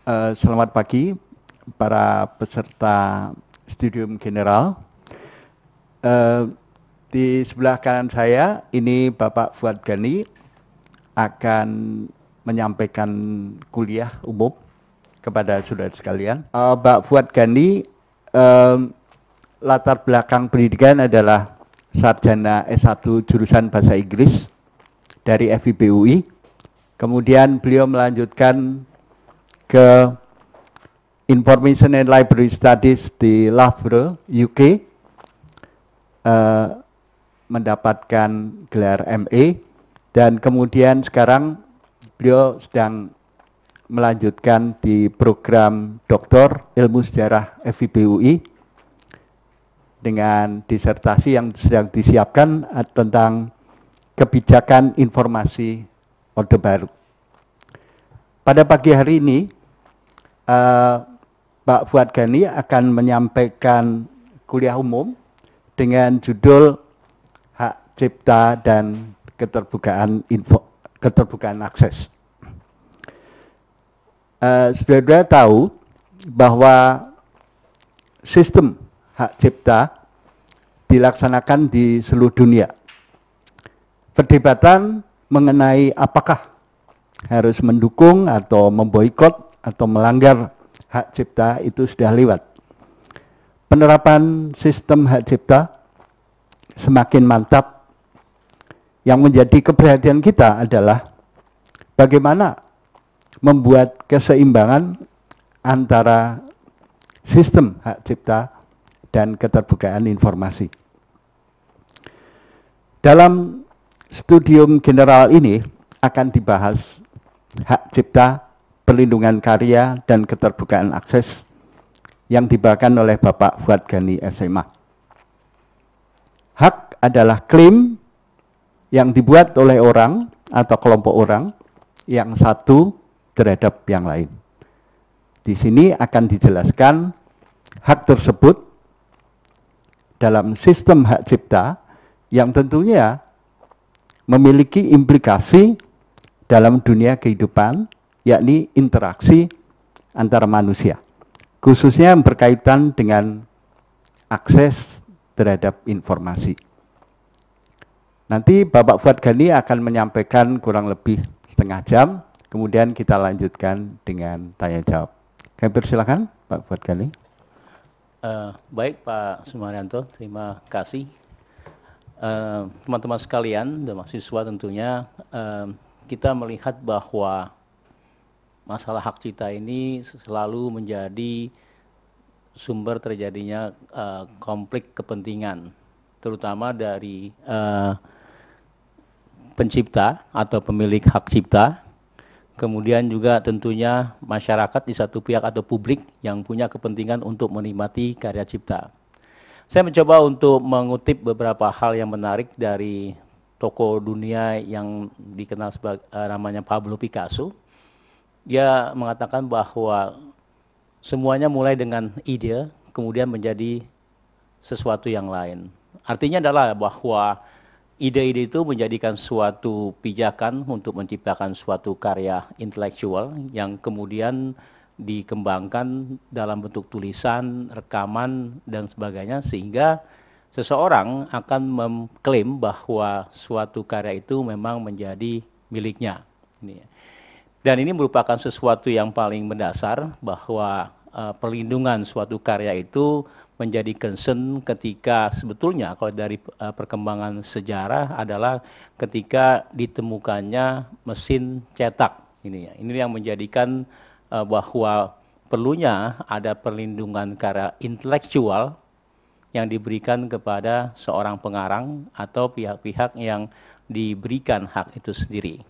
Selamat pagi para peserta Studium General. Di sebelah kanan saya ini Bapak Fuad Gani akan menyampaikan kuliah umum kepada saudara sekalian. Pak Fuad Gani latar belakang pendidikan adalah sarjana S1 jurusan Bahasa Inggris dari FIB UI. Kemudian beliau melanjutkan ke Information and Library Studies di Loughborough, UK, mendapatkan gelar MA, dan kemudian sekarang beliau sedang melanjutkan di program Doktor Ilmu Sejarah FIB UI dengan disertasi yang sedang disiapkan tentang kebijakan informasi Orde Baru. Pada pagi hari ini, Pak Fuad Gani akan menyampaikan kuliah umum dengan judul Hak Cipta dan Keterbukaan Akses. Saudara tahu bahwa sistem hak cipta dilaksanakan di seluruh dunia. Perdebatan mengenai apakah harus mendukung atau memboikot atau melanggar hak cipta itu sudah lewat. Penerapan sistem hak cipta semakin mantap. Yang menjadi keperhatian kita adalah bagaimana membuat keseimbangan antara sistem hak cipta dan keterbukaan informasi. Dalam studium general ini akan dibahas hak cipta, perlindungan karya, dan keterbukaan akses yang dibawakan oleh Bapak Fuad Gani SMA. Hak adalah klaim yang dibuat oleh orang atau kelompok orang yang satu terhadap yang lain. Di sini akan dijelaskan hak tersebut dalam sistem hak cipta yang tentunya memiliki implikasi dalam dunia kehidupan, yakni interaksi antara manusia, khususnya yang berkaitan dengan akses terhadap informasi. Nanti Bapak Fuad Gani akan menyampaikan kurang lebih setengah jam, kemudian kita lanjutkan dengan tanya jawab. Kami persilakan Pak Fuad Gani. Baik Pak Sumaryanto, terima kasih. Teman-teman sekalian dan mahasiswa tentunya, kita melihat bahwa masalah hak cipta ini selalu menjadi sumber terjadinya konflik kepentingan, terutama dari pencipta atau pemilik hak cipta, kemudian juga tentunya masyarakat di satu pihak atau publik yang punya kepentingan untuk menikmati karya cipta. Saya mencoba untuk mengutip beberapa hal yang menarik dari tokoh dunia yang dikenal sebagai namanya Pablo Picasso. Dia mengatakan bahwa semuanya mulai dengan ide, kemudian menjadi sesuatu yang lain. Artinya adalah bahwa ide-ide itu menjadikan suatu pijakan untuk menciptakan suatu karya intelektual yang kemudian dikembangkan dalam bentuk tulisan, rekaman, dan sebagainya, sehingga seseorang akan mengklaim bahwa suatu karya itu memang menjadi miliknya. Dan ini merupakan sesuatu yang paling mendasar bahwa perlindungan suatu karya itu menjadi concern ketika sebetulnya kalau dari perkembangan sejarah adalah ketika ditemukannya mesin cetak. Ini yang menjadikan bahwa perlunya ada perlindungan karya intelektual yang diberikan kepada seorang pengarang atau pihak-pihak yang diberikan hak itu sendiri.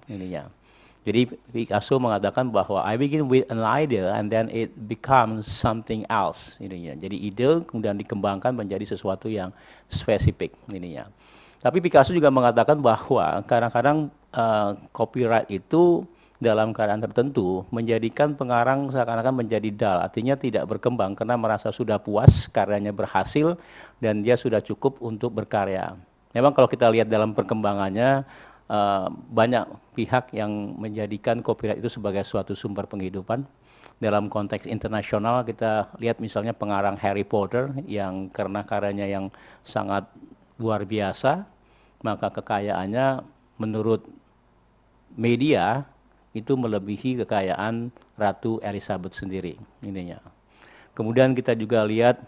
Jadi Picasso mengatakan bahwa I begin with an idea and then it becomes something else. Jadi ide kemudian dikembangkan menjadi sesuatu yang spesifik. Tapi Picasso juga mengatakan bahwa kadang-kadang copyright itu dalam keadaan tertentu menjadikan pengarang seakan-akan menjadi dull, artinya tidak berkembang karena merasa sudah puas, karyanya berhasil dan dia sudah cukup untuk berkarya. Memang kalau kita lihat dalam perkembangannya, banyak pihak yang menjadikan copyright itu sebagai suatu sumber penghidupan. Dalam konteks internasional kita lihat misalnya pengarang Harry Potter yang karena karyanya yang sangat luar biasa, maka kekayaannya menurut media itu melebihi kekayaan Ratu Elizabeth sendiri ininya. Kemudian kita juga lihat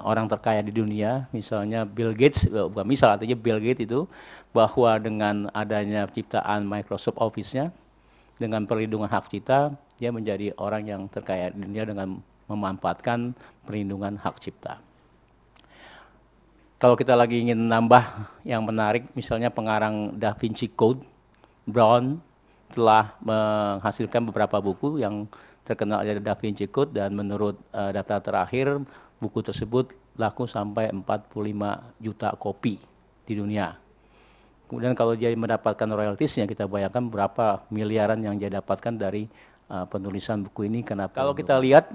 orang terkaya di dunia, misalnya Bill Gates, bukan misal artinya Bill Gates itu bahwa dengan adanya ciptaan Microsoft Office-nya, dengan perlindungan hak cipta, dia menjadi orang yang terkaya di dunia dengan memanfaatkan perlindungan hak cipta. Kalau kita lagi ingin nambah yang menarik, misalnya pengarang Da Vinci Code, Brown, telah menghasilkan beberapa buku yang terkenal ada Da Vinci Code, dan menurut data terakhir, buku tersebut laku sampai 45 juta kopi di dunia. Kemudian kalau dia mendapatkan royaltiesnya, kita bayangkan berapa miliaran yang dia dapatkan dari penulisan buku ini. Karena kalau kita lihat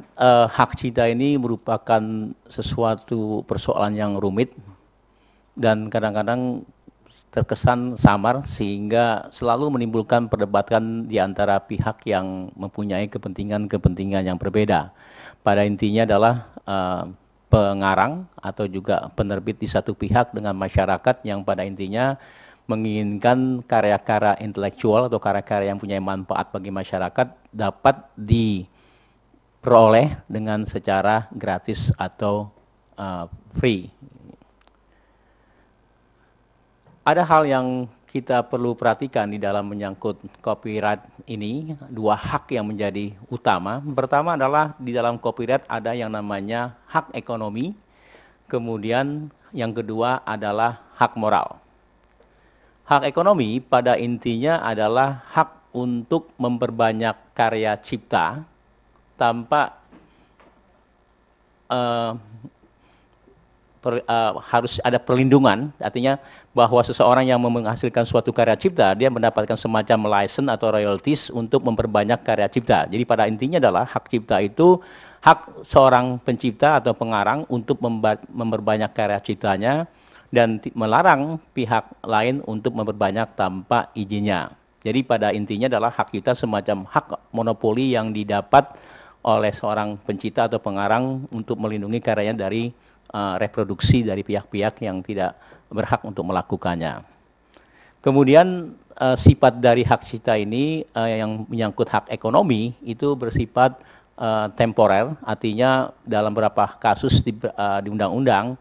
hak cipta ini merupakan sesuatu persoalan yang rumit dan kadang-kadang terkesan samar, sehingga selalu menimbulkan perdebatan di antara pihak yang mempunyai kepentingan-kepentingan yang berbeda. Pada intinya adalah pengarang atau juga penerbit di satu pihak dengan masyarakat yang pada intinya menginginkan karya-karya intelektual atau karya-karya yang punya manfaat bagi masyarakat dapat diperoleh dengan secara gratis atau free. Ada hal yang kita perlu perhatikan di dalam menyangkut copyright ini, dua hak yang menjadi utama. Pertama adalah di dalam copyright ada yang namanya hak ekonomi, kemudian yang kedua adalah hak moral. Hak ekonomi pada intinya adalah hak untuk memperbanyak karya cipta tanpa harus ada perlindungan, artinya bahwa seseorang yang menghasilkan suatu karya cipta, dia mendapatkan semacam license atau royalties untuk memperbanyak karya cipta. Jadi pada intinya adalah hak cipta itu hak seorang pencipta atau pengarang untuk memperbanyak karya ciptanya, dan melarang pihak lain untuk memperbanyak tanpa izinnya. Jadi pada intinya adalah hak cipta semacam hak monopoli yang didapat oleh seorang pencipta atau pengarang untuk melindungi karyanya dari reproduksi dari pihak-pihak yang tidak berhak untuk melakukannya. Kemudian sifat dari hak cipta ini yang menyangkut hak ekonomi itu bersifat temporer, artinya dalam beberapa kasus di undang-undang,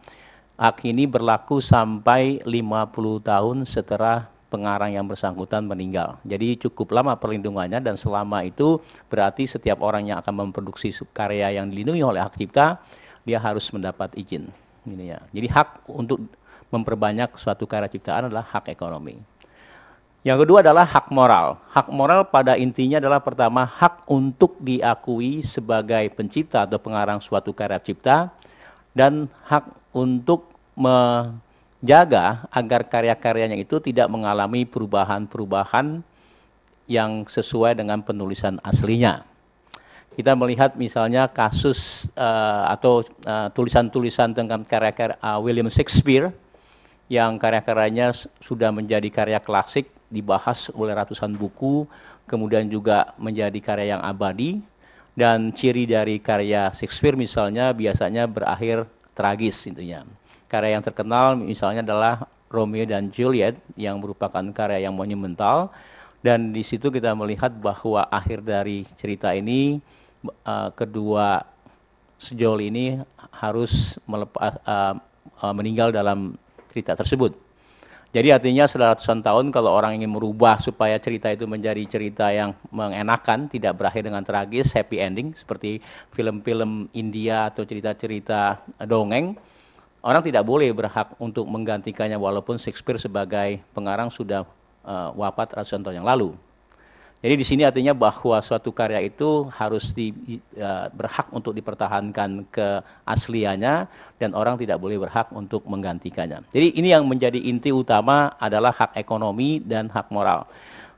hak ini berlaku sampai 50 tahun setelah pengarang yang bersangkutan meninggal. Jadi cukup lama perlindungannya, dan selama itu berarti setiap orang yang akan memproduksi karya yang dilindungi oleh hak cipta, dia harus mendapat izin. Ini ya. Jadi hak untuk memperbanyak suatu karya ciptaan adalah hak ekonomi. Yang kedua adalah hak moral. Hak moral pada intinya adalah pertama hak untuk diakui sebagai pencipta atau pengarang suatu karya cipta, dan hak untuk menjaga agar karya-karyanya itu tidak mengalami perubahan-perubahan yang sesuai dengan penulisan aslinya. Kita melihat misalnya kasus atau tulisan-tulisan tentang karya-karya William Shakespeare yang karya-karyanya sudah menjadi karya klasik, dibahas oleh ratusan buku, kemudian juga menjadi karya yang abadi, dan ciri dari karya Shakespeare misalnya biasanya berakhir tragis intinya. Karya yang terkenal misalnya adalah Romeo dan Juliet yang merupakan karya yang monumental, dan di situ kita melihat bahwa akhir dari cerita ini kedua sejoli ini harus meninggal dalam cerita tersebut. Jadi artinya setelah ratusan tahun kalau orang ingin merubah supaya cerita itu menjadi cerita yang mengenakan, tidak berakhir dengan tragis, happy ending seperti film-film India atau cerita-cerita dongeng, orang tidak boleh berhak untuk menggantikannya walaupun Shakespeare sebagai pengarang sudah wafat ratusan tahun yang lalu. Jadi di sini artinya bahwa suatu karya itu harus berhak untuk dipertahankan keasliannya, dan orang tidak boleh berhak untuk menggantikannya. Jadi ini yang menjadi inti utama adalah hak ekonomi dan hak moral.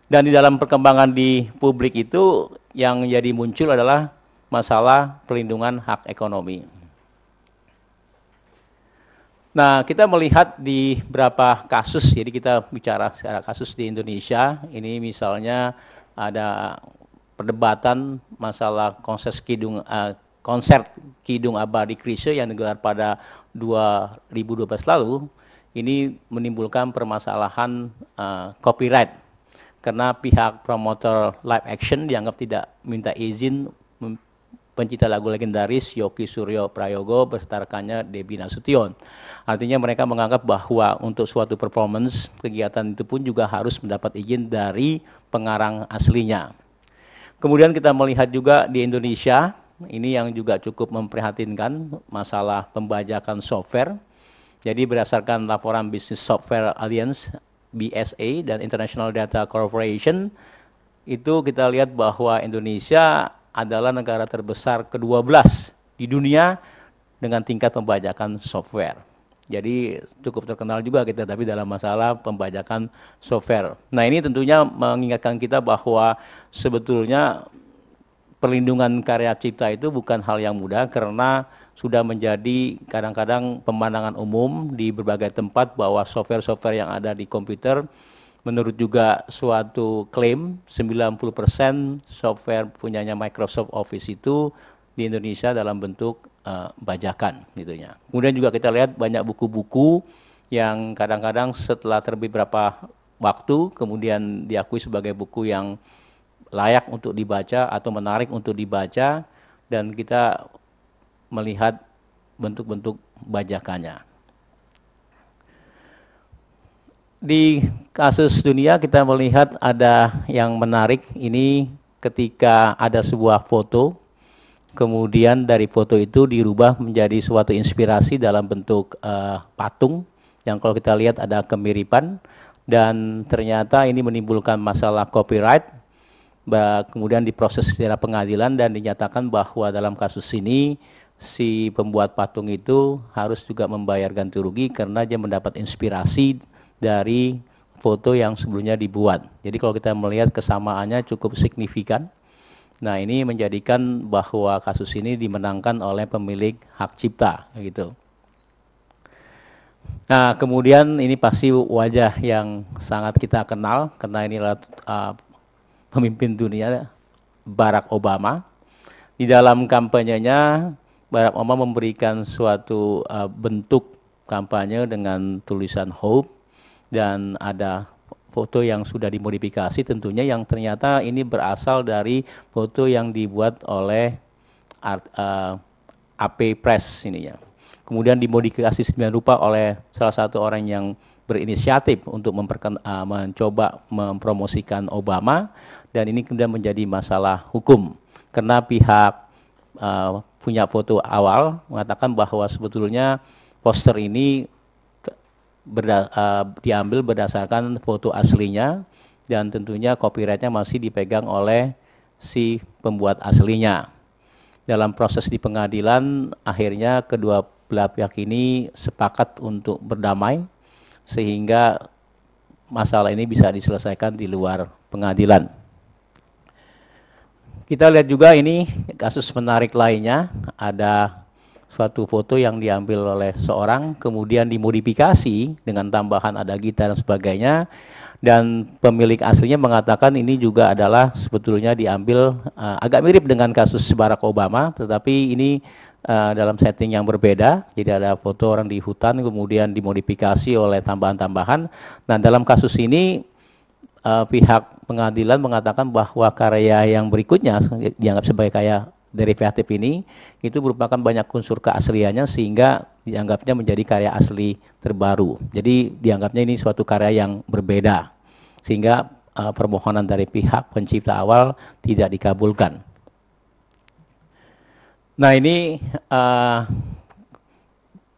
Dan di dalam perkembangan di publik itu yang jadi muncul adalah masalah perlindungan hak ekonomi. Nah, kita melihat di beberapa kasus, jadi kita bicara secara kasus di Indonesia, ini misalnya ada perdebatan masalah konser Kidung Abadi Chrisye yang digelar pada 2012 lalu, ini menimbulkan permasalahan copyright karena pihak promotor live action dianggap tidak minta izin pencipta lagu legendaris Yoki Suryo Prayogo beserta rekannya Debbie Nasution. Artinya mereka menganggap bahwa untuk suatu performance kegiatan itu pun juga harus mendapat izin dari pengarang aslinya. Kemudian kita melihat juga di Indonesia, ini yang juga cukup memprihatinkan masalah pembajakan software. Jadi berdasarkan laporan Business Software Alliance BSA dan International Data Corporation, itu kita lihat bahwa Indonesia adalah negara terbesar ke-12 di dunia dengan tingkat pembajakan software. Jadi cukup terkenal juga kita tapi dalam masalah pembajakan software. Nah, ini tentunya mengingatkan kita bahwa sebetulnya perlindungan karya cipta itu bukan hal yang mudah karena sudah menjadi kadang-kadang pemandangan umum di berbagai tempat bahwa software-software yang ada di komputer, menurut juga suatu klaim 90% software punyanya Microsoft Office itu di Indonesia dalam bentuk bajakan gitunya. Kemudian juga kita lihat banyak buku-buku yang kadang-kadang setelah terbit beberapa waktu kemudian diakui sebagai buku yang layak untuk dibaca atau menarik untuk dibaca dan kita melihat bentuk-bentuk bajakannya. Di kasus dunia kita melihat ada yang menarik ini ketika ada sebuah foto, kemudian dari foto itu dirubah menjadi suatu inspirasi dalam bentuk patung yang kalau kita lihat ada kemiripan dan ternyata ini menimbulkan masalah copyright. Kemudian diproses secara pengadilan dan dinyatakan bahwa dalam kasus ini si pembuat patung itu harus juga membayar ganti rugi karena dia mendapat inspirasi dari foto yang sebelumnya dibuat. Jadi kalau kita melihat kesamaannya cukup signifikan. Nah, ini menjadikan bahwa kasus ini dimenangkan oleh pemilik hak cipta gitu. Nah, kemudian ini pasti wajah yang sangat kita kenal karena ini adalah pemimpin dunia Barack Obama. Di dalam kampanyenya Barack Obama memberikan suatu bentuk kampanye dengan tulisan hope dan ada foto yang sudah dimodifikasi tentunya yang ternyata ini berasal dari foto yang dibuat oleh AP Press ininya. Kemudian dimodifikasi sedemikian rupa oleh salah satu orang yang berinisiatif untuk mencoba mempromosikan Obama dan ini kemudian menjadi masalah hukum karena pihak punya foto awal mengatakan bahwa sebetulnya poster ini diambil berdasarkan foto aslinya dan tentunya copyrightnya masih dipegang oleh si pembuat aslinya. Dalam proses di pengadilan akhirnya kedua belah pihak ini sepakat untuk berdamai sehingga masalah ini bisa diselesaikan di luar pengadilan. Kita lihat juga ini kasus menarik lainnya, ada suatu foto yang diambil oleh seorang, kemudian dimodifikasi dengan tambahan ada gitar dan sebagainya, dan pemilik aslinya mengatakan ini juga adalah sebetulnya diambil agak mirip dengan kasus Barack Obama, tetapi ini dalam setting yang berbeda, jadi ada foto orang di hutan kemudian dimodifikasi oleh tambahan-tambahan. Nah, dalam kasus ini pihak pengadilan mengatakan bahwa karya yang berikutnya dianggap sebagai karya derivatif ini itu merupakan banyak unsur keasliannya sehingga dianggapnya menjadi karya asli terbaru. Jadi dianggapnya ini suatu karya yang berbeda sehingga permohonan dari pihak pencipta awal tidak dikabulkan. Nah, ini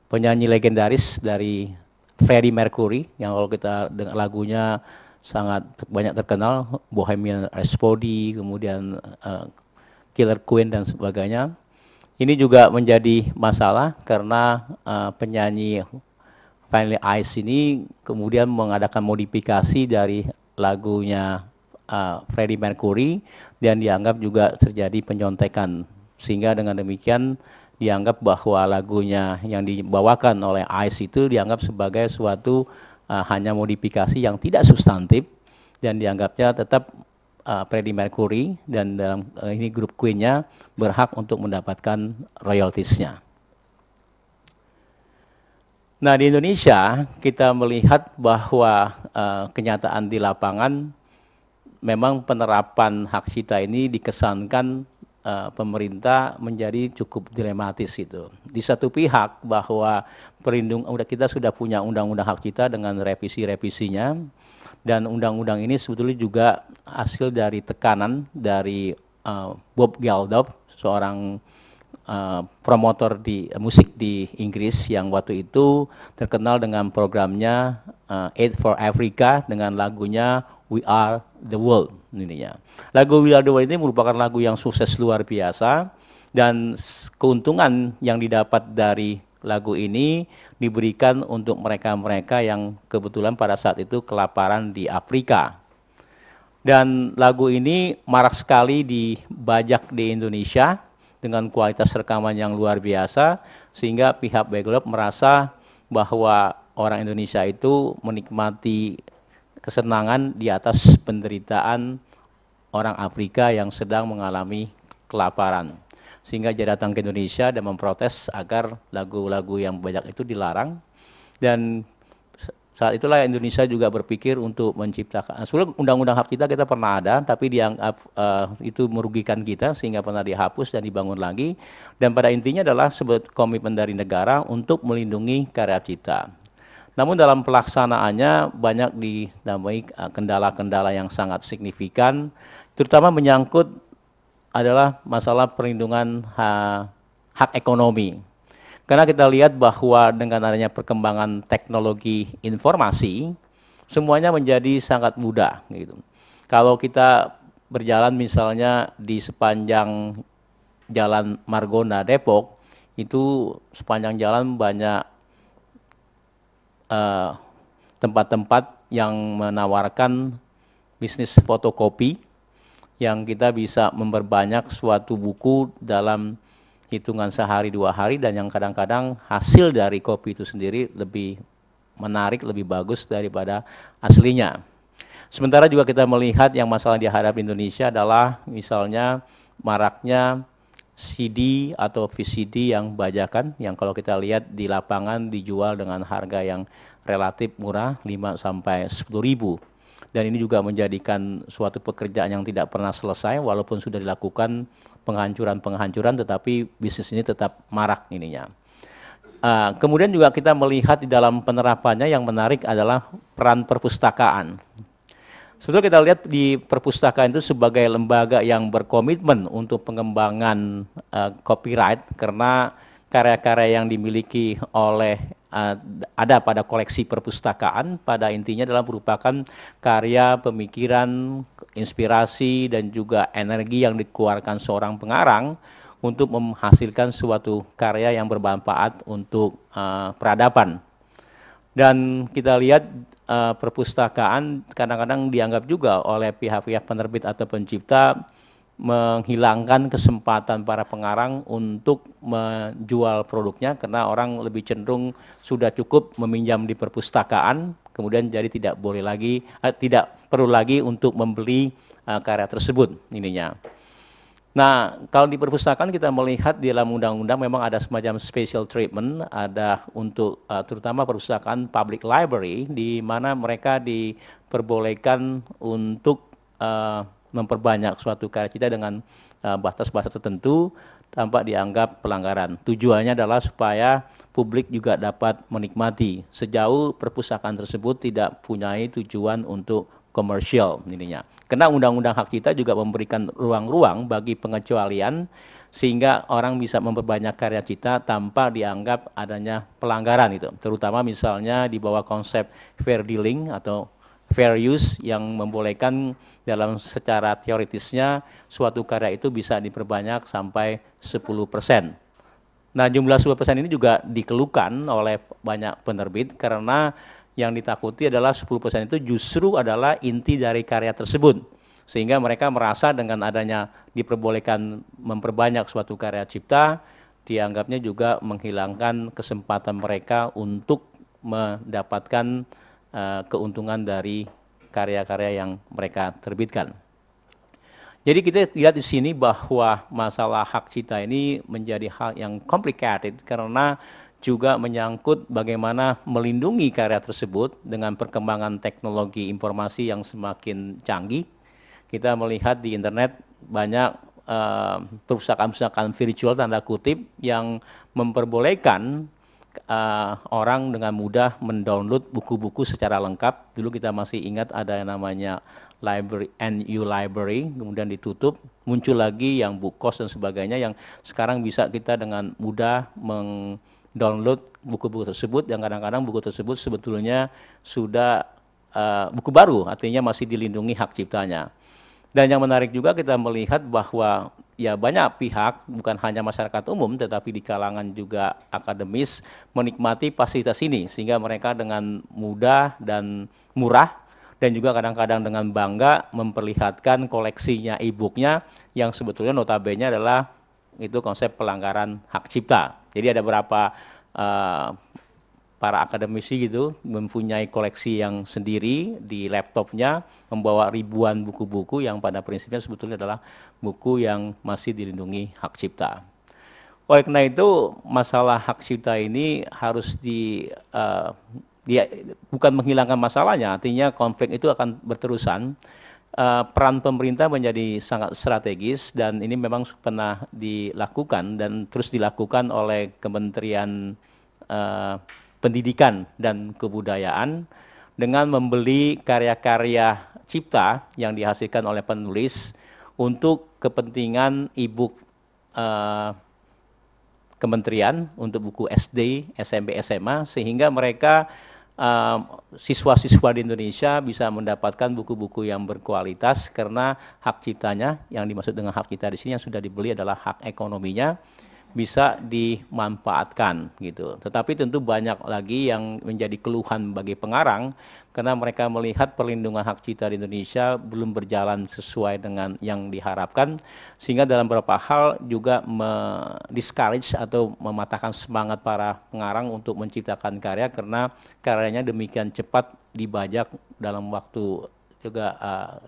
penyanyi legendaris dari Freddie Mercury yang kalau kita dengar lagunya sangat banyak terkenal, Bohemian Rhapsody, kemudian Killer Queen dan sebagainya. Ini juga menjadi masalah karena penyanyi Vanilla Ice ini kemudian mengadakan modifikasi dari lagunya Freddie Mercury dan dianggap juga terjadi penyontekan sehingga dengan demikian dianggap bahwa lagunya yang dibawakan oleh Ice itu dianggap sebagai suatu hanya modifikasi yang tidak substantif dan dianggapnya tetap Freddie Mercury, dan dalam ini grup Queen-nya berhak untuk mendapatkan royaltiesnya. Nah, di Indonesia kita melihat bahwa kenyataan di lapangan memang penerapan hak cipta ini dikesankan pemerintah menjadi cukup dilematis itu. Di satu pihak bahwa kita sudah punya undang-undang hak cipta dengan revisi-revisinya, dan undang-undang ini sebetulnya juga hasil dari tekanan dari Bob Geldof, seorang promotor di musik di Inggris yang waktu itu terkenal dengan programnya Aid for Africa dengan lagunya We Are the World. Lagu We Are the World ini merupakan lagu yang sukses luar biasa, dan keuntungan yang didapat dari lagu ini diberikan untuk mereka-mereka yang kebetulan pada saat itu kelaparan di Afrika. Dan lagu ini marak sekali dibajak di Indonesia dengan kualitas rekaman yang luar biasa, sehingga pihak Backlog merasa bahwa orang Indonesia itu menikmati kesenangan di atas penderitaan orang Afrika yang sedang mengalami kelaparan. Sehingga dia datang ke Indonesia dan memprotes agar lagu-lagu yang banyak itu dilarang. Dan saat itulah Indonesia juga berpikir untuk menciptakan, sebelum undang-undang hak cipta kita pernah ada, tapi dianggap itu merugikan kita sehingga pernah dihapus dan dibangun lagi. Dan pada intinya adalah sebuah komitmen dari negara untuk melindungi karya cipta. Namun dalam pelaksanaannya banyak ditemui kendala-kendala yang sangat signifikan, terutama menyangkut adalah masalah perlindungan hak ekonomi. Karena kita lihat bahwa dengan adanya perkembangan teknologi informasi, semuanya menjadi sangat mudah. Gitu. Kalau kita berjalan misalnya di sepanjang Jalan Margonda Depok, itu sepanjang jalan banyak tempat-tempat yang menawarkan bisnis fotokopi, yang kita bisa memperbanyak suatu buku dalam hitungan sehari 2 hari, dan yang kadang-kadang hasil dari kopi itu sendiri lebih menarik, lebih bagus daripada aslinya. Sementara juga kita melihat yang masalah dihadapi Indonesia adalah misalnya maraknya CD atau VCD yang bajakan, yang kalau kita lihat di lapangan dijual dengan harga yang relatif murah, 5-10 ribu. Dan ini juga menjadikan suatu pekerjaan yang tidak pernah selesai, walaupun sudah dilakukan penghancuran-penghancuran, tetapi bisnis ini tetap marak ininya. Kemudian juga kita melihat di dalam penerapannya yang menarik adalah peran perpustakaan. Sebetulnya kita lihat di perpustakaan itu sebagai lembaga yang berkomitmen untuk pengembangan copyright, karena karya-karya yang dimiliki oleh ada pada koleksi perpustakaan pada intinya adalah merupakan karya, pemikiran, inspirasi, dan juga energi yang dikeluarkan seorang pengarang untuk menghasilkan suatu karya yang bermanfaat untuk peradaban. Dan kita lihat perpustakaan kadang-kadang dianggap juga oleh pihak-pihak penerbit atau pencipta menghilangkan kesempatan para pengarang untuk menjual produknya, karena orang lebih cenderung sudah cukup meminjam di perpustakaan, kemudian jadi tidak perlu lagi untuk membeli karya tersebut ininya. Nah, kalau di perpustakaan kita melihat di dalam undang-undang memang ada semacam special treatment, ada untuk terutama perpustakaan public library, di mana mereka diperbolehkan untuk memperbanyak suatu karya cipta dengan batas-batas tertentu tanpa dianggap pelanggaran. Tujuannya adalah supaya publik juga dapat menikmati sejauh perpustakaan tersebut tidak punya tujuan untuk komersial ininya. Karena undang-undang hak cipta juga memberikan ruang-ruang bagi pengecualian sehingga orang bisa memperbanyak karya cipta tanpa dianggap adanya pelanggaran itu. Terutama misalnya di bawah konsep fair dealing atau fair use yang membolehkan dalam secara teoritisnya suatu karya itu bisa diperbanyak sampai 10%. Nah, jumlah 10% ini juga dikeluhkan oleh banyak penerbit karena yang ditakuti adalah 10% itu justru adalah inti dari karya tersebut. Sehingga mereka merasa dengan adanya diperbolehkan memperbanyak suatu karya cipta, dianggapnya juga menghilangkan kesempatan mereka untuk mendapatkan keuntungan dari karya-karya yang mereka terbitkan. Jadi kita lihat di sini bahwa masalah hak cipta ini menjadi hal yang complicated karena juga menyangkut bagaimana melindungi karya tersebut dengan perkembangan teknologi informasi yang semakin canggih. Kita melihat di internet banyak perusahaan-perusahaan virtual tanda kutip yang memperbolehkan orang dengan mudah mendownload buku-buku secara lengkap. Dulu kita masih ingat ada yang namanya library, NU Library, kemudian ditutup, muncul lagi yang Bookos dan sebagainya yang sekarang bisa kita dengan mudah mendownload buku-buku tersebut, yang kadang-kadang buku tersebut sebetulnya sudah buku baru, artinya masih dilindungi hak ciptanya. Dan yang menarik juga kita melihat bahwa ya banyak pihak, bukan hanya masyarakat umum, tetapi di kalangan juga akademis menikmati fasilitas ini, sehingga mereka dengan mudah dan murah, dan juga kadang-kadang dengan bangga memperlihatkan koleksinya e-booknya yang sebetulnya notabene adalah itu konsep pelanggaran hak cipta. Jadi ada beberapa para akademisi gitu mempunyai koleksi yang sendiri di laptopnya, membawa ribuan buku-buku yang pada prinsipnya sebetulnya adalah buku yang masih dilindungi hak cipta. Oleh karena itu masalah hak cipta ini harus dia bukan menghilangkan masalahnya, artinya konflik itu akan berterusan. Peran pemerintah menjadi sangat strategis dan ini memang pernah dilakukan dan terus dilakukan oleh Kementerian Pendidikan dan Kebudayaan dengan membeli karya-karya cipta yang dihasilkan oleh penulis untuk kepentingan e-book kementerian untuk buku SD, SMP, SMA, sehingga mereka siswa-siswa di Indonesia bisa mendapatkan buku-buku yang berkualitas karena hak ciptanya, yang dimaksud dengan hak cipta di sini yang sudah dibeli adalah hak ekonominya, bisa dimanfaatkan gitu. Tetapi tentu banyak lagi yang menjadi keluhan bagi pengarang karena mereka melihat perlindungan hak cipta di Indonesia belum berjalan sesuai dengan yang diharapkan, sehingga dalam beberapa hal juga discourage atau mematahkan semangat para pengarang untuk menciptakan karya karena karyanya demikian cepat dibajak dalam waktu juga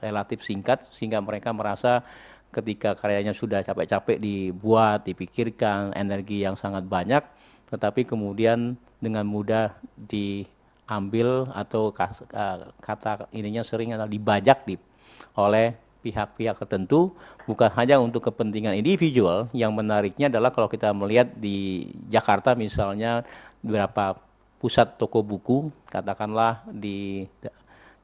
relatif singkat, sehingga mereka merasa ketika karyanya sudah capek-capek dibuat, dipikirkan, energi yang sangat banyak, tetapi kemudian dengan mudah diambil atau kata ininya sering adalah dibajak oleh pihak-pihak tertentu, bukan hanya untuk kepentingan individual. Yang menariknya adalah kalau kita melihat di Jakarta misalnya beberapa pusat toko buku, katakanlah di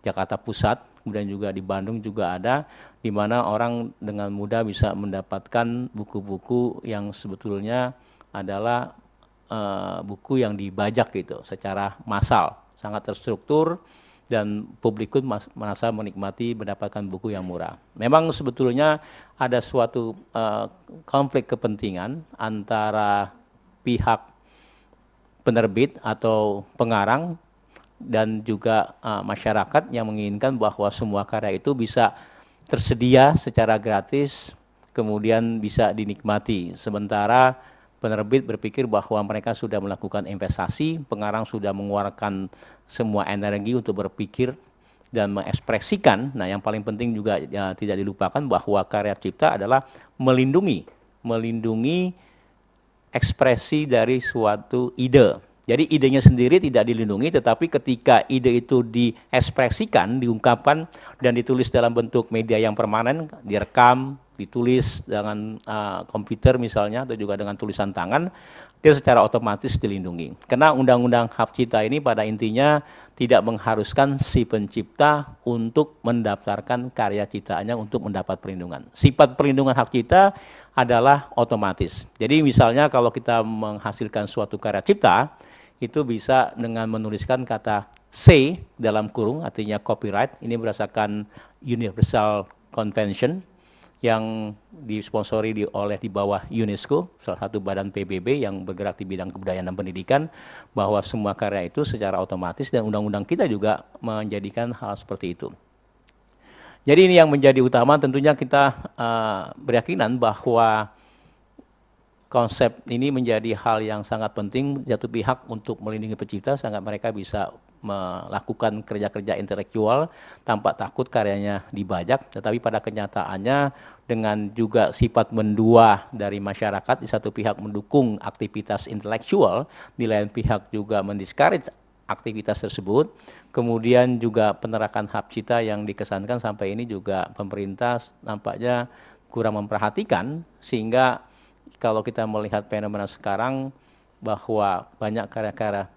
Jakarta Pusat, kemudian juga di Bandung juga ada, di mana orang dengan mudah bisa mendapatkan buku-buku yang sebetulnya adalah buku yang dibajak gitu secara massal, sangat terstruktur, dan publik pun merasa menikmati mendapatkan buku yang murah. Memang sebetulnya ada suatu konflik kepentingan antara pihak penerbit atau pengarang dan juga masyarakat yang menginginkan bahwa semua karya itu bisa tersedia secara gratis, kemudian bisa dinikmati. Sementara penerbit berpikir bahwa mereka sudah melakukan investasi, pengarang sudah mengeluarkan semua energi untuk berpikir dan mengekspresikan. Nah, yang paling penting juga ya, tidak dilupakan bahwa karya cipta adalah melindungi ekspresi dari suatu ide. Jadi idenya sendiri tidak dilindungi, tetapi ketika ide itu diekspresikan, diungkapkan, dan ditulis dalam bentuk media yang permanen, direkam, ditulis dengan komputer misalnya, atau juga dengan tulisan tangan, dia secara otomatis dilindungi. Karena undang-undang hak cipta ini pada intinya tidak mengharuskan si pencipta untuk mendaftarkan karya ciptaannya untuk mendapat perlindungan. Sifat perlindungan hak cipta adalah otomatis. Jadi misalnya kalau kita menghasilkan suatu karya cipta, itu bisa dengan menuliskan kata C dalam kurung, artinya copyright. Ini berdasarkan Universal Convention yang disponsori oleh di bawah UNESCO, salah satu badan PBB yang bergerak di bidang kebudayaan dan pendidikan, bahwa semua karya itu secara otomatis, dan undang-undang kita juga menjadikan hal seperti itu. Jadi ini yang menjadi utama, tentunya kita berkeyakinan bahwa konsep ini menjadi hal yang sangat penting satu pihak untuk melindungi pencipta, sehingga mereka bisa melakukan kerja-kerja intelektual tanpa takut karyanya dibajak, tetapi pada kenyataannya dengan juga sifat mendua dari masyarakat, di satu pihak mendukung aktivitas intelektual, di lain pihak juga mendiscourage aktivitas tersebut. Kemudian juga penerapan hak cipta yang dikesankan sampai ini juga pemerintah nampaknya kurang memperhatikan, sehingga kalau kita melihat fenomena sekarang bahwa banyak karya-karya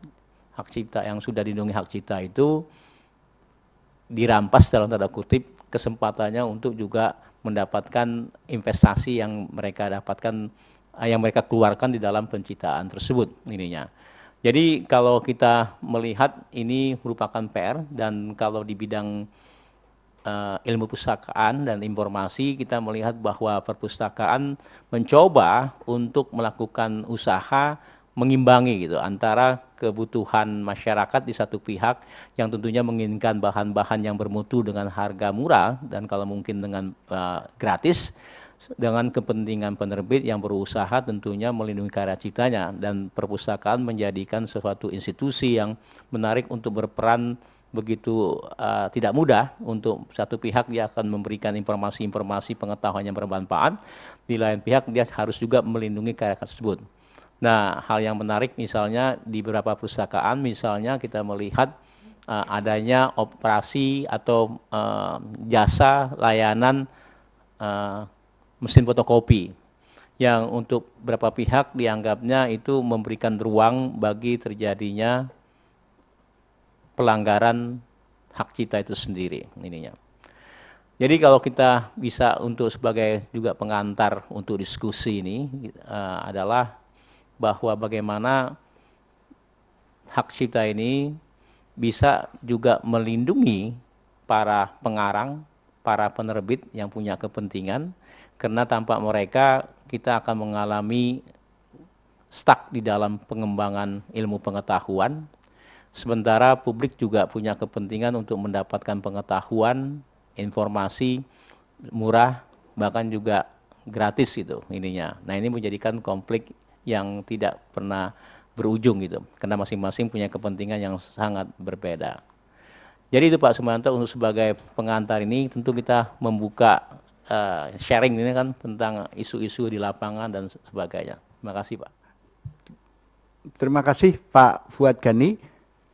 hak cipta yang sudah dilindungi hak cipta itu dirampas dalam tanda kutip kesempatannya untuk juga mendapatkan investasi yang mereka dapatkan, yang mereka keluarkan di dalam penciptaan tersebut ininya. Jadi kalau kita melihat ini merupakan PR, dan kalau di bidang ilmu pustakaan dan informasi kita melihat bahwa perpustakaan mencoba untuk melakukan usaha mengimbangi gitu antara kebutuhan masyarakat di satu pihak yang tentunya menginginkan bahan-bahan yang bermutu dengan harga murah dan kalau mungkin dengan gratis, dengan kepentingan penerbit yang berusaha tentunya melindungi karya ciptanya, dan perpustakaan menjadikan suatu institusi yang menarik untuk berperan begitu tidak mudah. Untuk satu pihak dia akan memberikan informasi-informasi pengetahuan yang bermanfaat, di lain pihak dia harus juga melindungi karya tersebut. Nah, hal yang menarik misalnya di beberapa perpustakaan, misalnya kita melihat adanya operasi atau jasa layanan mesin fotokopi yang untuk beberapa pihak dianggapnya itu memberikan ruang bagi terjadinya pelanggaran hak cipta itu sendiri ininya. Jadi kalau kita bisa untuk sebagai juga pengantar untuk diskusi ini adalah bahwa bagaimana hak cipta ini bisa juga melindungi para pengarang, para penerbit yang punya kepentingan, karena tanpa mereka kita akan mengalami stuck di dalam pengembangan ilmu pengetahuan, sementara publik juga punya kepentingan untuk mendapatkan pengetahuan, informasi murah, bahkan juga gratis gitu ininya. Nah, ini menjadikan konflik yang tidak pernah berujung gitu, karena masing-masing punya kepentingan yang sangat berbeda. Jadi itu Pak Sumanto, untuk sebagai pengantar ini tentu kita membuka sharing ini kan tentang isu-isu di lapangan dan sebagainya. Terima kasih Pak. Terima kasih Pak Fuad Gani.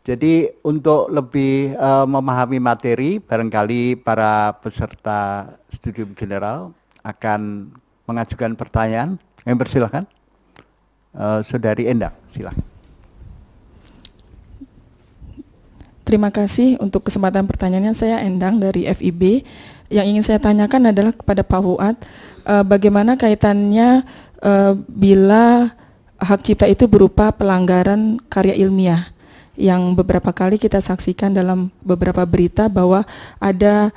Jadi untuk lebih memahami materi, barangkali para peserta studium general akan mengajukan pertanyaan. Yang persilahkan. Saudari Endang, silakan. Terima kasih untuk kesempatan pertanyaannya. Saya Endang dari FIB. Yang ingin saya tanyakan adalah kepada Pak Fuad, bagaimana kaitannya bila hak cipta itu berupa pelanggaran karya ilmiah, yang beberapa kali kita saksikan dalam beberapa berita bahwa ada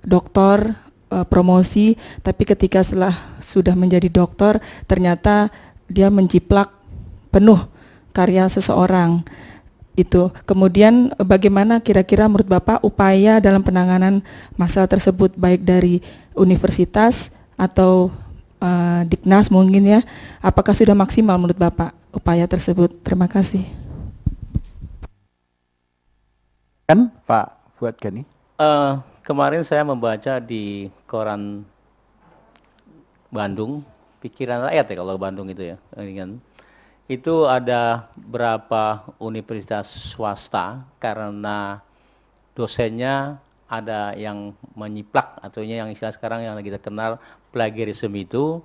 doktor promosi, tapi ketika setelah sudah menjadi doktor ternyata dia menjiplak penuh karya seseorang itu. Kemudian bagaimana kira-kira menurut Bapak upaya dalam penanganan masalah tersebut, baik dari universitas atau Diknas mungkin ya, apakah sudah maksimal menurut Bapak upaya tersebut? Terima kasih. Kan Pak Fuad Gani. Kemarin saya membaca di koran Bandung, Pikiran Rakyat ya kalau Bandung itu ya, itu ada berapa universitas swasta karena dosennya ada yang menyiplak, atau yang istilah sekarang yang lagi terkenal plagiarisme itu,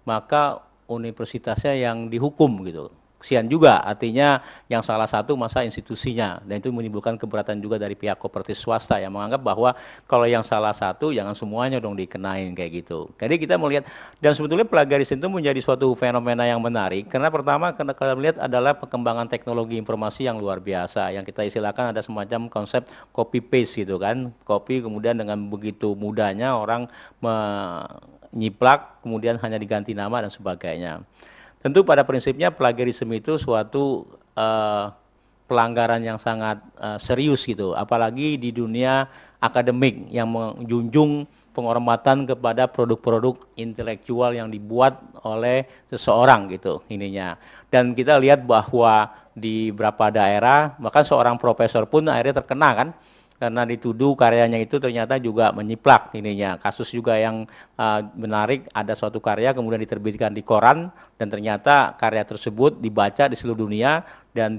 maka universitasnya yang dihukum gitu. Kesian juga, artinya yang salah satu masa institusinya, dan itu menimbulkan keberatan juga dari pihak kooperatif swasta yang menganggap bahwa kalau yang salah satu jangan semuanya dong dikenain kayak gitu. Jadi kita melihat, dan sebetulnya plagiarisme itu menjadi suatu fenomena yang menarik karena pertama karena kita melihat adalah perkembangan teknologi informasi yang luar biasa, yang kita istilahkan ada semacam konsep copy paste gitu kan, copy kemudian dengan begitu mudahnya orang menyiplak kemudian hanya diganti nama dan sebagainya. Tentu pada prinsipnya plagiarisme itu suatu pelanggaran yang sangat serius gitu, apalagi di dunia akademik yang menjunjung penghormatan kepada produk-produk intelektual yang dibuat oleh seseorang gitu ininya. Dan kita lihat bahwa di beberapa daerah, bahkan seorang profesor pun akhirnya terkena kan, karena dituduh karyanya itu ternyata juga menyiplak ininya. Kasus juga yang menarik, ada suatu karya kemudian diterbitkan di koran dan ternyata karya tersebut dibaca di seluruh dunia dan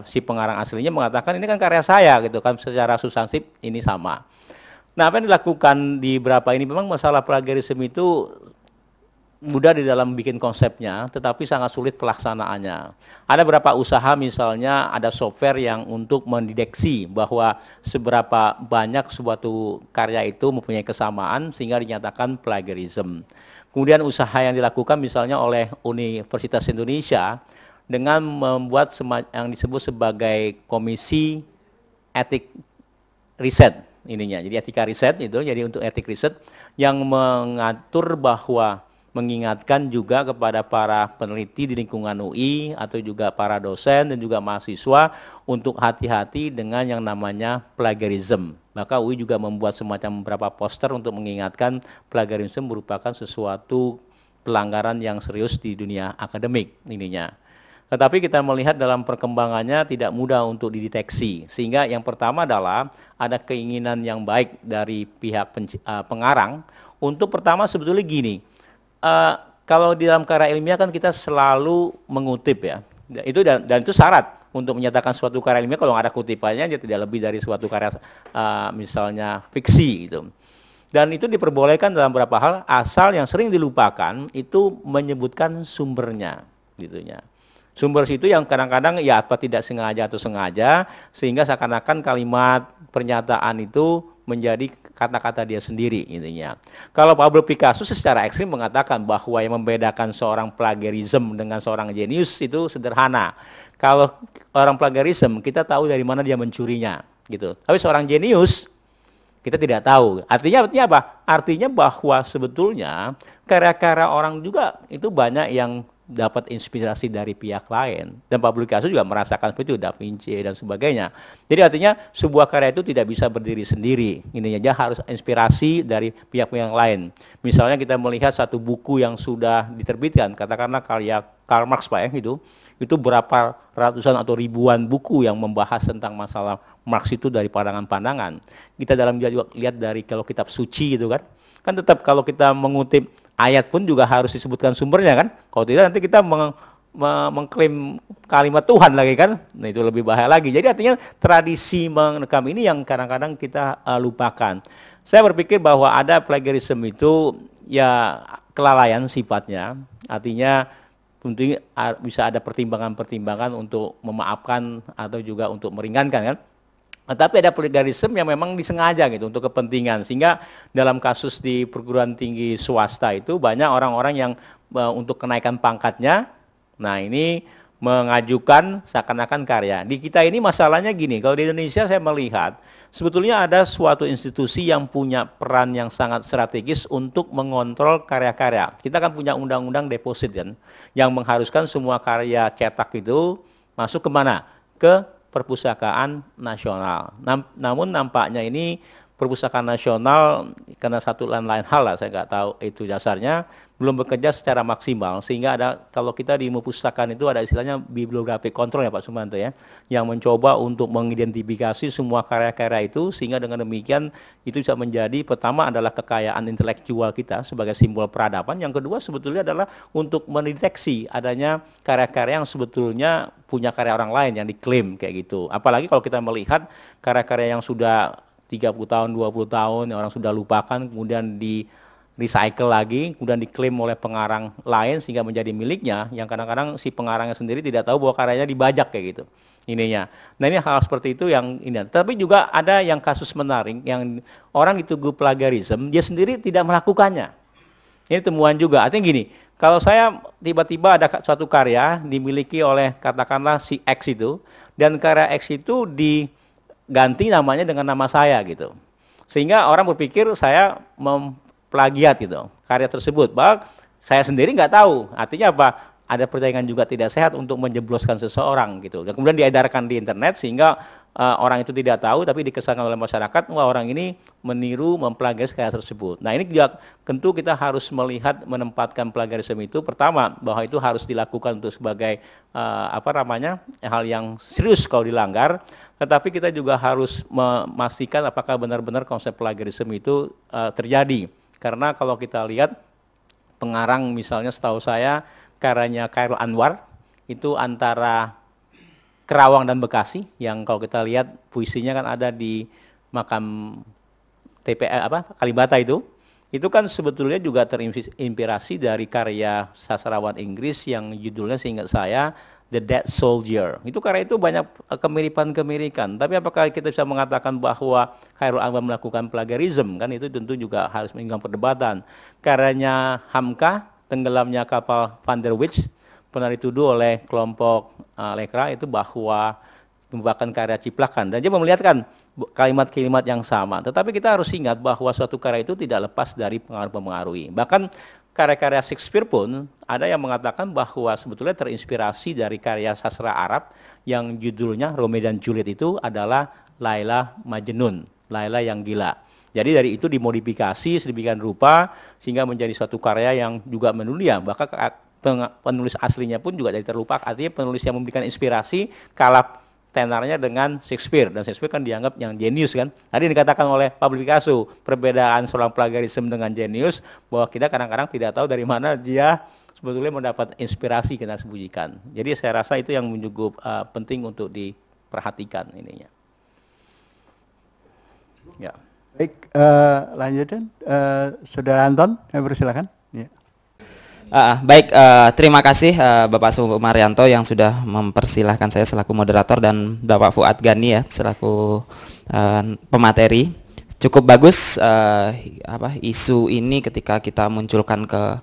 si pengarang aslinya mengatakan ini kan karya saya gitu kan, secara substansif ini sama. Nah, apa yang dilakukan di beberapa ini memang masalah plagiarisme itu mudah di dalam bikin konsepnya, tetapi sangat sulit pelaksanaannya. Ada beberapa usaha, misalnya ada software yang untuk mendeteksi bahwa seberapa banyak suatu karya itu mempunyai kesamaan sehingga dinyatakan plagiarism. Kemudian usaha yang dilakukan misalnya oleh Universitas Indonesia dengan membuat yang disebut sebagai komisi etik riset ininya. Jadi etika riset itu, jadi untuk etik riset yang mengatur bahwa mengingatkan juga kepada para peneliti di lingkungan UI atau juga para dosen dan juga mahasiswa untuk hati-hati dengan yang namanya plagiarism. Maka UI juga membuat semacam beberapa poster untuk mengingatkan plagiarism merupakan sesuatu pelanggaran yang serius di dunia akademik ininya. Tetapi kita melihat dalam perkembangannya tidak mudah untuk dideteksi, sehingga yang pertama adalah ada keinginan yang baik dari pihak pengarang untuk pertama sebetulnya gini, kalau di dalam karya ilmiah kan kita selalu mengutip ya, itu dan itu syarat untuk menyatakan suatu karya ilmiah. Kalau nggak ada kutipannya dia tidak lebih dari suatu karya misalnya fiksi gitu. Dan itu diperbolehkan dalam beberapa hal, asal yang sering dilupakan itu menyebutkan sumbernya gitunya. Sumber situ yang kadang-kadang ya apa tidak sengaja atau sengaja, sehingga seakan-akan kalimat pernyataan itu menjadi kata-kata dia sendiri intinya. Kalau Pablo Picasso secara ekstrim mengatakan bahwa yang membedakan seorang plagiarism dengan seorang jenius itu sederhana. Kalau orang plagiarism kita tahu dari mana dia mencurinya gitu. Tapi seorang jenius kita tidak tahu. Artinya apa? Artinya bahwa sebetulnya karya-karya orang juga itu banyak yang dapat inspirasi dari pihak lain, dan Pablo Picasso juga merasakan seperti itu, Da Vinci dan sebagainya. Jadi artinya sebuah karya itu tidak bisa berdiri sendiri, ini aja harus inspirasi dari pihak-pihak lain. Misalnya kita melihat satu buku yang sudah diterbitkan, katakanlah karya Karl Marx Pak ya, itu berapa ratusan atau ribuan buku yang membahas tentang masalah Marx itu dari pandangan-pandangan. Kita dalam lihat dari kalau kitab suci gitu kan tetap kalau kita mengutip ayat pun juga harus disebutkan sumbernya kan. Kalau tidak nanti kita mengklaim kalimat Tuhan lagi kan. Nah itu lebih bahaya lagi. Jadi artinya tradisi mengekam ini yang kadang-kadang kita lupakan. Saya berpikir bahwa ada plagiarism itu ya kelalaian sifatnya. Artinya tentunya bisa ada pertimbangan-pertimbangan untuk memaafkan atau juga untuk meringankan kan. Tapi ada plagiarisme yang memang disengaja gitu untuk kepentingan, sehingga dalam kasus di perguruan tinggi swasta itu banyak orang-orang yang untuk kenaikan pangkatnya, nah ini mengajukan seakan-akan karya. Di kita ini masalahnya gini, kalau di Indonesia saya melihat sebetulnya ada suatu institusi yang punya peran yang sangat strategis untuk mengontrol karya-karya. Kita kan punya undang-undang deposit kan, yang mengharuskan semua karya cetak itu masuk kemana? Ke Perpustakaan Nasional. Namun nampaknya ini Perpustakaan Nasional karena satu dan lain hal lah, saya nggak tahu itu dasarnya, belum bekerja secara maksimal, sehingga ada kalau kita di perpustakaan itu ada istilahnya bibliografi kontrol ya Pak Sumanto ya, yang mencoba untuk mengidentifikasi semua karya-karya itu, sehingga dengan demikian itu bisa menjadi pertama adalah kekayaan intelektual kita sebagai simbol peradaban, yang kedua sebetulnya adalah untuk mendeteksi adanya karya-karya yang sebetulnya punya karya orang lain yang diklaim kayak gitu. Apalagi kalau kita melihat karya-karya yang sudah 30 tahun, 20 tahun yang orang sudah lupakan, kemudian di recycle lagi, kemudian diklaim oleh pengarang lain sehingga menjadi miliknya, yang kadang-kadang si pengarangnya sendiri tidak tahu bahwa karyanya dibajak kayak gitu ininya. Nah ini hal seperti itu yang ini. Tapi juga ada yang kasus menarik yang orang dituduh plagiarisme, dia sendiri tidak melakukannya. Ini temuan juga. Artinya gini, kalau saya tiba-tiba ada suatu karya dimiliki oleh katakanlah si X itu, dan karya X itu diganti namanya dengan nama saya gitu, sehingga orang berpikir saya plagiat gitu karya tersebut, bahwa saya sendiri nggak tahu. Artinya apa? Ada persaingan juga tidak sehat untuk menjebloskan seseorang gitu, dan kemudian diedarkan di internet sehingga orang itu tidak tahu tapi dikesankan oleh masyarakat, wah orang ini meniru, mempelajari karya tersebut. Nah ini juga tentu kita harus melihat, menempatkan plagiarisme itu pertama bahwa itu harus dilakukan untuk sebagai hal yang serius kalau dilanggar, tetapi kita juga harus memastikan apakah benar-benar konsep plagiarisme itu terjadi. Karena kalau kita lihat pengarang misalnya setahu saya karyanya Khairul Anwar itu antara Kerawang dan Bekasi, yang kalau kita lihat puisinya kan ada di makam Kalibata itu kan sebetulnya juga terinspirasi dari karya sastrawan Inggris yang judulnya seingat saya The Dead Soldier. Itu karya itu banyak kemiripan-kemirikan. Tapi apakah kita bisa mengatakan bahwa Khairul Anwar melakukan plagiarisme? Kan itu tentu juga harus mengundang perdebatan. Karyanya Hamka, Tenggelamnya Kapal Van der Witch, pernah dituduh oleh kelompok Lekra itu bahwa merupakan karya ciplakan, dan dia memelihatkan kalimat-kalimat yang sama. Tetapi kita harus ingat bahwa suatu karya itu tidak lepas dari pengaruh-pengaruhi. Bahkan karya-karya Shakespeare pun ada yang mengatakan bahwa sebetulnya terinspirasi dari karya sastra Arab yang judulnya Romeo dan Juliet itu adalah Laila Majnun, Laila yang gila. Jadi dari itu dimodifikasi sedemikian rupa sehingga menjadi suatu karya yang juga mendunia. Bahkan penulis aslinya pun juga jadi terlupa, artinya penulis yang memberikan inspirasi kalah tenarnya dengan Shakespeare, dan Shakespeare kan dianggap yang jenius kan. Tadi dikatakan oleh Pablo Picasso, perbedaan seorang plagiarisme dengan jenius, bahwa kita kadang-kadang tidak tahu dari mana dia sebetulnya mendapat inspirasi kita sembunyikan. Jadi saya rasa itu yang cukup penting untuk diperhatikan ininya. Ya. Baik, lanjutkan, Saudara Anton, silakan. Ya. Baik, terima kasih Bapak Sumaryanto yang sudah mempersilahkan saya selaku moderator, dan Bapak Fuad Gani ya selaku pemateri. Cukup bagus isu ini ketika kita munculkan ke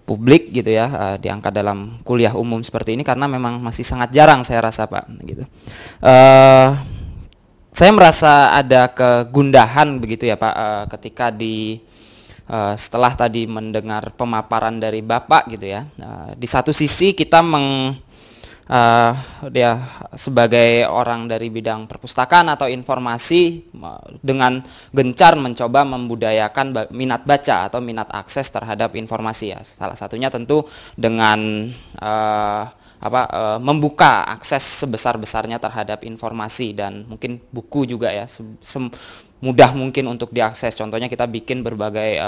publik gitu ya, diangkat dalam kuliah umum seperti ini, karena memang masih sangat jarang saya rasa Pak gitu. Saya merasa ada kegundahan begitu ya Pak ketika setelah tadi mendengar pemaparan dari Bapak gitu ya, di satu sisi kita dia sebagai orang dari bidang perpustakaan atau informasi dengan gencar mencoba membudayakan minat baca atau minat akses terhadap informasi ya. Salah satunya tentu dengan membuka akses sebesar-besarnya terhadap informasi, dan mungkin buku juga ya mudah mungkin untuk diakses. Contohnya kita bikin berbagai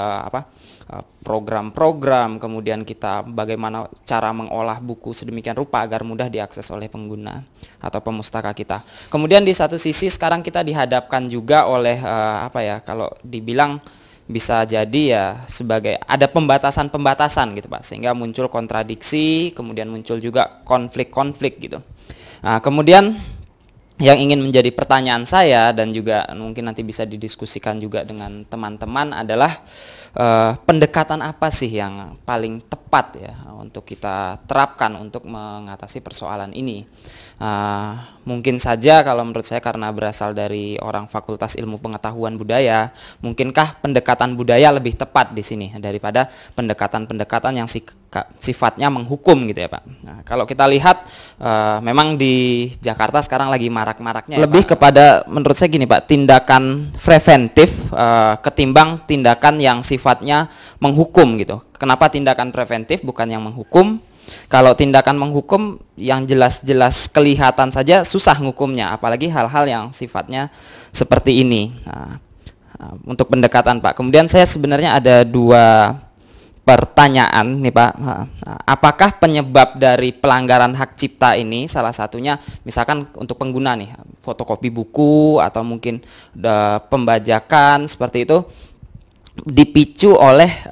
program-program, kemudian kita bagaimana cara mengolah buku sedemikian rupa agar mudah diakses oleh pengguna atau pemustaka kita. Kemudian di satu sisi sekarang kita dihadapkan juga oleh kalau dibilang bisa jadi ya sebagai ada pembatasan-pembatasan gitu Pak, sehingga muncul kontradiksi, kemudian muncul juga konflik-konflik gitu. Nah, kemudian yang ingin menjadi pertanyaan saya dan juga mungkin nanti bisa didiskusikan juga dengan teman-teman adalah pendekatan apa sih yang paling tepat ya untuk kita terapkan untuk mengatasi persoalan ini. Mungkin saja kalau menurut saya karena berasal dari orang Fakultas Ilmu Pengetahuan Budaya, mungkinkah pendekatan budaya lebih tepat di sini daripada pendekatan-pendekatan yang sifatnya menghukum gitu ya Pak. Nah, kalau kita lihat memang di Jakarta sekarang lagi marak-maraknya lebih ya, kepada menurut saya gini Pak, tindakan preventif ketimbang tindakan yang sifatnya menghukum gitu. Kenapa tindakan preventif bukan yang menghukum? Kalau tindakan menghukum yang jelas-jelas kelihatan saja susah ngukumnya, apalagi hal-hal yang sifatnya seperti ini. Untuk pendekatan Pak, kemudian saya sebenarnya ada dua pertanyaan nih Pak. Apakah penyebab dari pelanggaran hak cipta ini salah satunya misalkan untuk pengguna nih, fotokopi buku atau mungkin pembajakan seperti itu dipicu oleh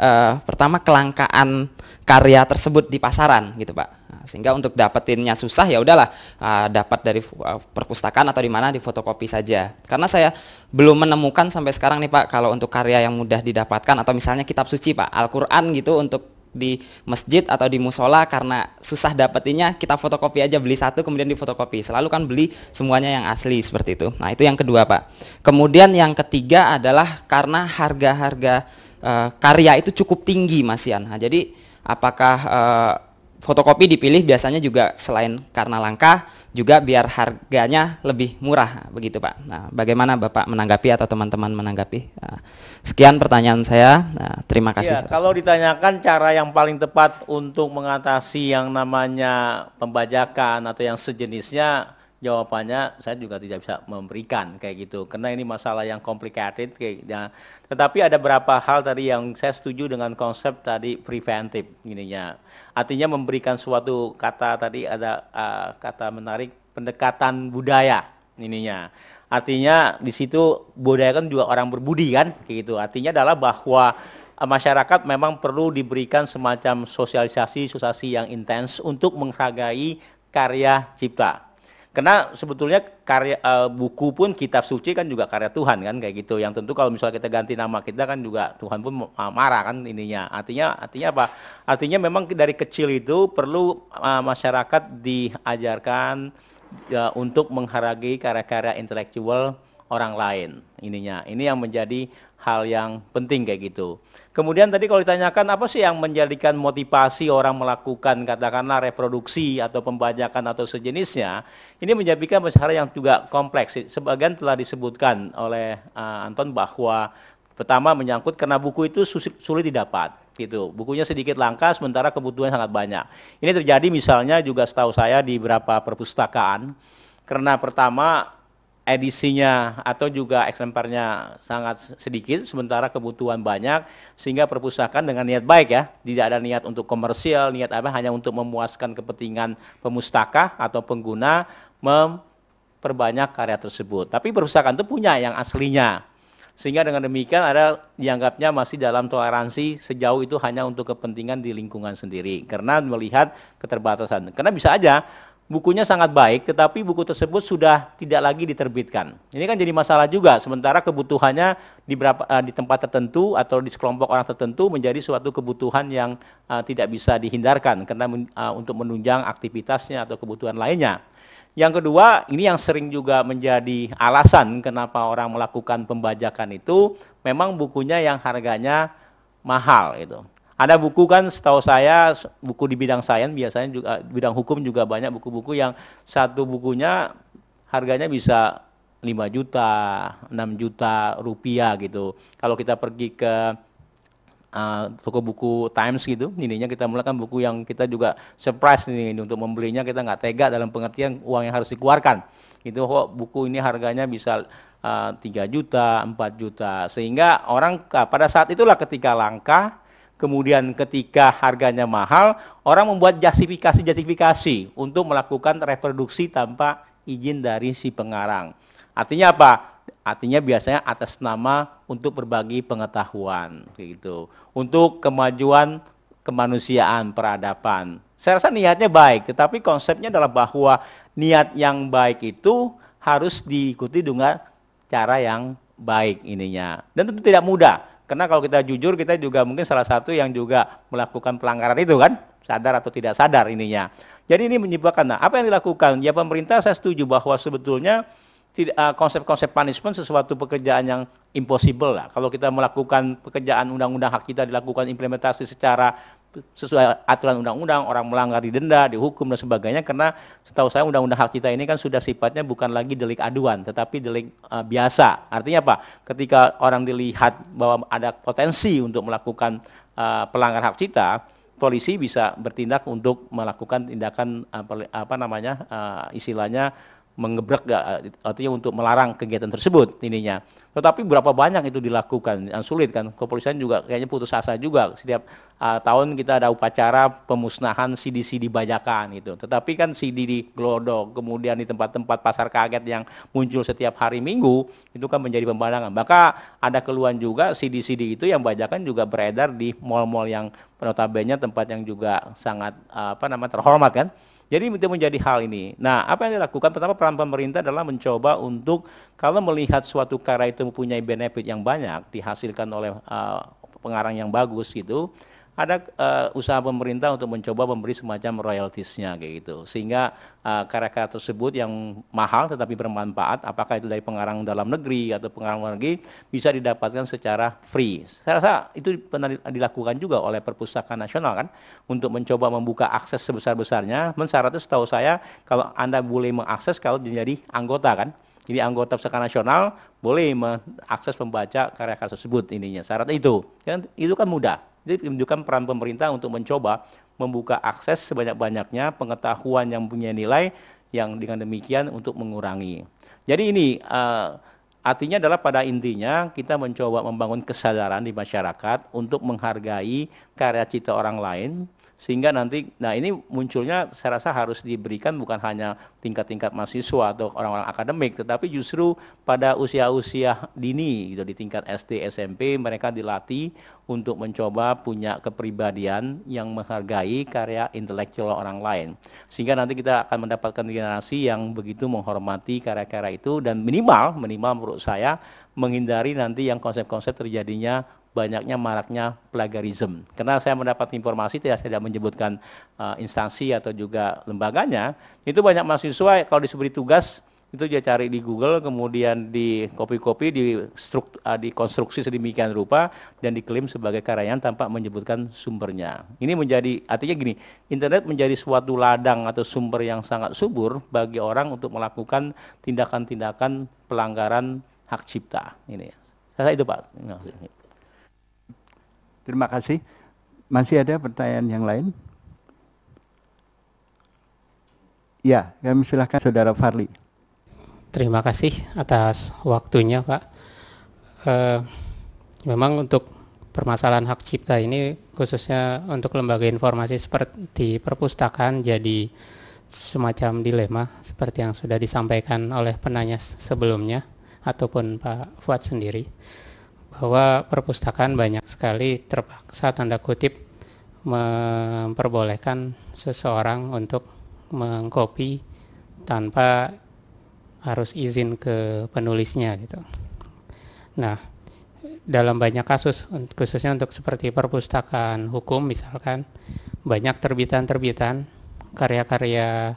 pertama kelangkaan karya tersebut di pasaran gitu Pak. Nah, sehingga untuk dapetinnya susah, ya udahlah dapat dari perpustakaan atau di mana di fotokopi saja. Karena saya belum menemukan sampai sekarang nih Pak, kalau untuk karya yang mudah didapatkan atau misalnya kitab suci Pak, Al-Qur'an gitu untuk di masjid atau di musola, karena susah dapetinnya kita fotokopi aja, beli satu kemudian difotokopi. Selalu kan beli semuanya yang asli seperti itu. Nah, itu yang kedua Pak. Kemudian yang ketiga adalah karena harga-harga karya itu cukup tinggi Mas Yan. Nah, jadi apakah fotokopi dipilih biasanya juga selain karena langka, juga biar harganya lebih murah, begitu Pak. Nah, bagaimana Bapak menanggapi atau teman-teman menanggapi? Nah, sekian pertanyaan saya. Nah, terima kasih. Ya, kalau ditanyakan cara yang paling tepat untuk mengatasi yang namanya pembajakan atau yang sejenisnya, jawabannya saya juga tidak bisa memberikan kayak gitu, karena ini masalah yang complicated kayaknya. Tetapi ada beberapa hal tadi yang saya setuju dengan konsep tadi preventif ininya. Artinya memberikan suatu kata tadi ada kata menarik, pendekatan budaya ininya. Artinya di situ budaya kan juga orang berbudi kan kayak gitu. Artinya adalah bahwa masyarakat memang perlu diberikan semacam sosialisasi yang intens untuk menghargai karya cipta. Karena sebetulnya karya buku pun kitab suci kan juga karya Tuhan kan kayak gitu. Yang tentu kalau misalnya kita ganti nama kita kan juga Tuhan pun marah kan ininya. Artinya apa? Artinya memang dari kecil itu perlu masyarakat diajarkan untuk menghargai karya-karya intelektual orang lain ininya. Ini yang menjadi hal yang penting kayak gitu. Kemudian tadi kalau ditanyakan apa sih yang menjadikan motivasi orang melakukan katakanlah reproduksi atau pembajakan atau sejenisnya, ini menjadikan masalah yang juga kompleks. Sebagian telah disebutkan oleh Anton bahwa pertama menyangkut karena buku itu sulit didapat gitu. Bukunya sedikit langka sementara kebutuhan sangat banyak. Ini terjadi misalnya juga setahu saya di beberapa perpustakaan, karena pertama edisinya atau juga eksemplarnya sangat sedikit sementara kebutuhan banyak, sehingga perpustakaan dengan niat baik ya, tidak ada niat untuk komersial, niat apa hanya untuk memuaskan kepentingan pemustaka atau pengguna memperbanyak karya tersebut. Tapi perpustakaan itu punya yang aslinya, sehingga dengan demikian ada dianggapnya masih dalam toleransi sejauh itu hanya untuk kepentingan di lingkungan sendiri karena melihat keterbatasan. Karena bisa aja bukunya sangat baik, tetapi buku tersebut sudah tidak lagi diterbitkan. Ini kan jadi masalah juga, sementara kebutuhannya di tempat tertentu atau di sekelompok orang tertentu menjadi suatu kebutuhan yang tidak bisa dihindarkan, karena untuk menunjang aktivitasnya atau kebutuhan lainnya. Yang kedua, ini yang sering juga menjadi alasan kenapa orang melakukan pembajakan itu, memang bukunya yang harganya mahal itu. Ada buku kan setahu saya, buku di bidang sains biasanya juga, bidang hukum juga banyak buku-buku yang satu bukunya harganya bisa 5 juta, 6 juta rupiah gitu. Kalau kita pergi ke toko buku Times gitu, ininya kita mulakan buku yang kita juga surprise ini untuk membelinya, kita nggak tega dalam pengertian uang yang harus dikeluarkan. Itu kok buku ini harganya bisa 3 juta, 4 juta. Sehingga orang pada saat itulah ketika langka, kemudian ketika harganya mahal, orang membuat justifikasi untuk melakukan reproduksi tanpa izin dari si pengarang. Artinya apa? Artinya biasanya atas nama untuk berbagi pengetahuan, gitu. Untuk kemajuan kemanusiaan, peradaban. Saya rasa niatnya baik, tetapi konsepnya adalah bahwa niat yang baik itu harus diikuti dengan cara yang baik ininya. Dan tentu tidak mudah. Karena kalau kita jujur, kita juga mungkin salah satu yang juga melakukan pelanggaran itu kan, sadar atau tidak sadar ininya. Jadi ini menyebabkan, nah apa yang dilakukan? Ya pemerintah saya setuju bahwa sebetulnya konsep-konsep punishment sesuatu pekerjaan yang impossible lah. Kalau kita melakukan pekerjaan undang-undang hak kita dilakukan implementasi secara sesuai aturan undang-undang, orang melanggar didenda, dihukum dan sebagainya, karena setahu saya undang-undang hak cipta ini kan sudah sifatnya bukan lagi delik aduan, tetapi delik biasa. Artinya apa? Ketika orang dilihat bahwa ada potensi untuk melakukan pelanggaran hak cipta, polisi bisa bertindak untuk melakukan tindakan istilahnya mengebrek, artinya untuk melarang kegiatan tersebut ininya. Tetapi berapa banyak itu dilakukan, yang sulit kan. Kepolisian juga kayaknya putus asa juga. Setiap tahun kita ada upacara pemusnahan CD-CD bajakan itu. Tetapi kan CD di Glodok, kemudian di tempat-tempat pasar kaget yang muncul setiap hari Minggu, itu kan menjadi pemandangan. Maka ada keluhan juga CD-CD itu yang bajakan juga beredar di mal-mal yang notabene tempat yang juga sangat terhormat kan. Jadi itu menjadi hal ini. Nah, apa yang dilakukan? Pertama, peran pemerintah adalah mencoba untuk kalau melihat suatu karya itu mempunyai benefit yang banyak dihasilkan oleh pengarang yang bagus gitu, ada usaha pemerintah untuk mencoba memberi semacam royaltiesnya kayak gitu, sehingga karya-karya tersebut yang mahal tetapi bermanfaat, apakah itu dari pengarang dalam negeri atau pengarang luar negeri, bisa didapatkan secara free. Saya rasa itu pernah dilakukan juga oleh Perpustakaan Nasional kan, untuk mencoba membuka akses sebesar-besarnya. Syaratnya setahu saya kalau Anda boleh mengakses kalau menjadi anggota kan. Jadi anggota Perpustakaan Nasional boleh mengakses membaca karya-karya tersebut ininya. Syaratnya itu. Dan itu kan mudah. Jadi menunjukkan peran pemerintah untuk mencoba membuka akses sebanyak-banyaknya pengetahuan yang punya nilai, yang dengan demikian untuk mengurangi. Jadi ini artinya adalah pada intinya kita mencoba membangun kesadaran di masyarakat untuk menghargai karya cipta orang lain, sehingga nanti, nah ini munculnya saya rasa harus diberikan bukan hanya tingkat-tingkat mahasiswa atau orang-orang akademik, tetapi justru pada usia-usia dini gitu, di tingkat SD, SMP mereka dilatih untuk mencoba punya kepribadian yang menghargai karya intelektual orang lain, sehingga nanti kita akan mendapatkan generasi yang begitu menghormati karya-karya itu, dan minimal menurut saya menghindari nanti yang konsep-konsep terjadinya banyaknya maraknya plagiarisme. Karena saya mendapat informasi, tidak saya menyebutkan instansi atau juga lembaganya, itu banyak mahasiswa kalau diberi tugas itu dia cari di Google, kemudian di copy-copy, dikonstruksi sedemikian rupa dan diklaim sebagai karyanya tanpa menyebutkan sumbernya. Ini menjadi, artinya gini, internet menjadi suatu ladang atau sumber yang sangat subur bagi orang untuk melakukan tindakan-tindakan pelanggaran hak cipta. Ini, saya rasa itu Pak. Terima kasih. Masih ada pertanyaan yang lain? Ya, kami silakan Saudara Farli. Terima kasih atas waktunya, Pak. Memang untuk permasalahan hak cipta ini, khususnya untuk lembaga informasi seperti perpustakaan, jadi semacam dilema seperti yang sudah disampaikan oleh penanya sebelumnya ataupun Pak Fuad sendiri, bahwa perpustakaan banyak sekali terpaksa tanda kutip memperbolehkan seseorang untuk mengcopy tanpa harus izin ke penulisnya gitu. Nah, dalam banyak kasus, khususnya untuk seperti perpustakaan hukum misalkan, banyak terbitan-terbitan karya-karya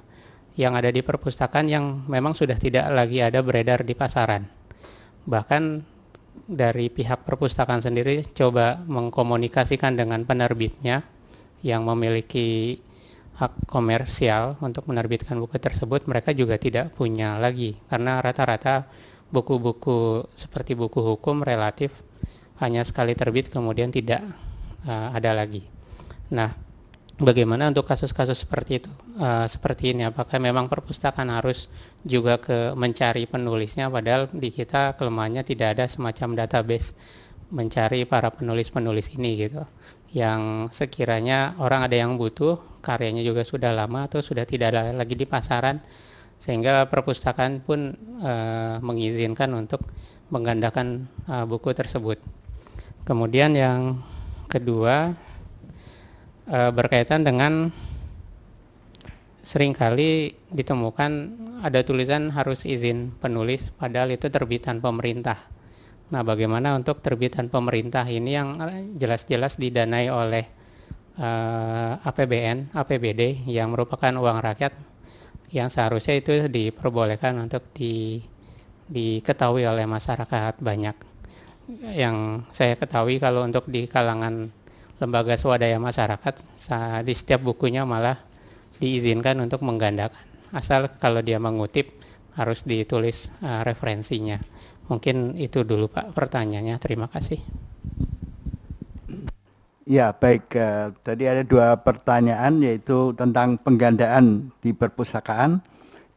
yang ada di perpustakaan yang memang sudah tidak lagi ada beredar di pasaran. Bahkan dari pihak perpustakaan sendiri coba mengkomunikasikan dengan penerbitnya yang memiliki hak komersial untuk menerbitkan buku tersebut, mereka juga tidak punya lagi, karena rata-rata buku-buku seperti buku hukum relatif hanya sekali terbit kemudian tidak ada lagi. Nah, bagaimana untuk kasus-kasus seperti itu? Seperti ini, apakah memang perpustakaan harus juga mencari penulisnya, padahal di kita kelemahannya tidak ada semacam database mencari para penulis-penulis ini gitu, yang sekiranya orang ada yang butuh, karyanya juga sudah lama atau sudah tidak ada lagi di pasaran, sehingga perpustakaan pun mengizinkan untuk menggandakan buku tersebut. Kemudian yang kedua, berkaitan dengan seringkali ditemukan ada tulisan harus izin penulis, padahal itu terbitan pemerintah. Nah, bagaimana untuk terbitan pemerintah ini yang jelas-jelas didanai oleh APBN, APBD yang merupakan uang rakyat, yang seharusnya itu diperbolehkan untuk diketahui oleh masyarakat banyak. Yang saya ketahui kalau untuk di kalangan lembaga swadaya masyarakat, di setiap bukunya malah diizinkan untuk menggandakan, asal kalau dia mengutip harus ditulis referensinya. Mungkin itu dulu Pak pertanyaannya, terima kasih. Ya baik, tadi ada dua pertanyaan, yaitu tentang penggandaan di perpustakaan,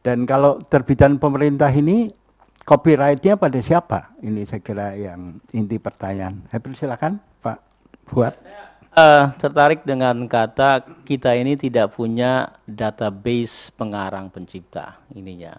dan kalau terbitan pemerintah ini copyright-nya pada siapa? Ini saya kira yang inti pertanyaan. Silakan Pak Fuad. Tertarik dengan kata kita ini tidak punya database pengarang pencipta ininya.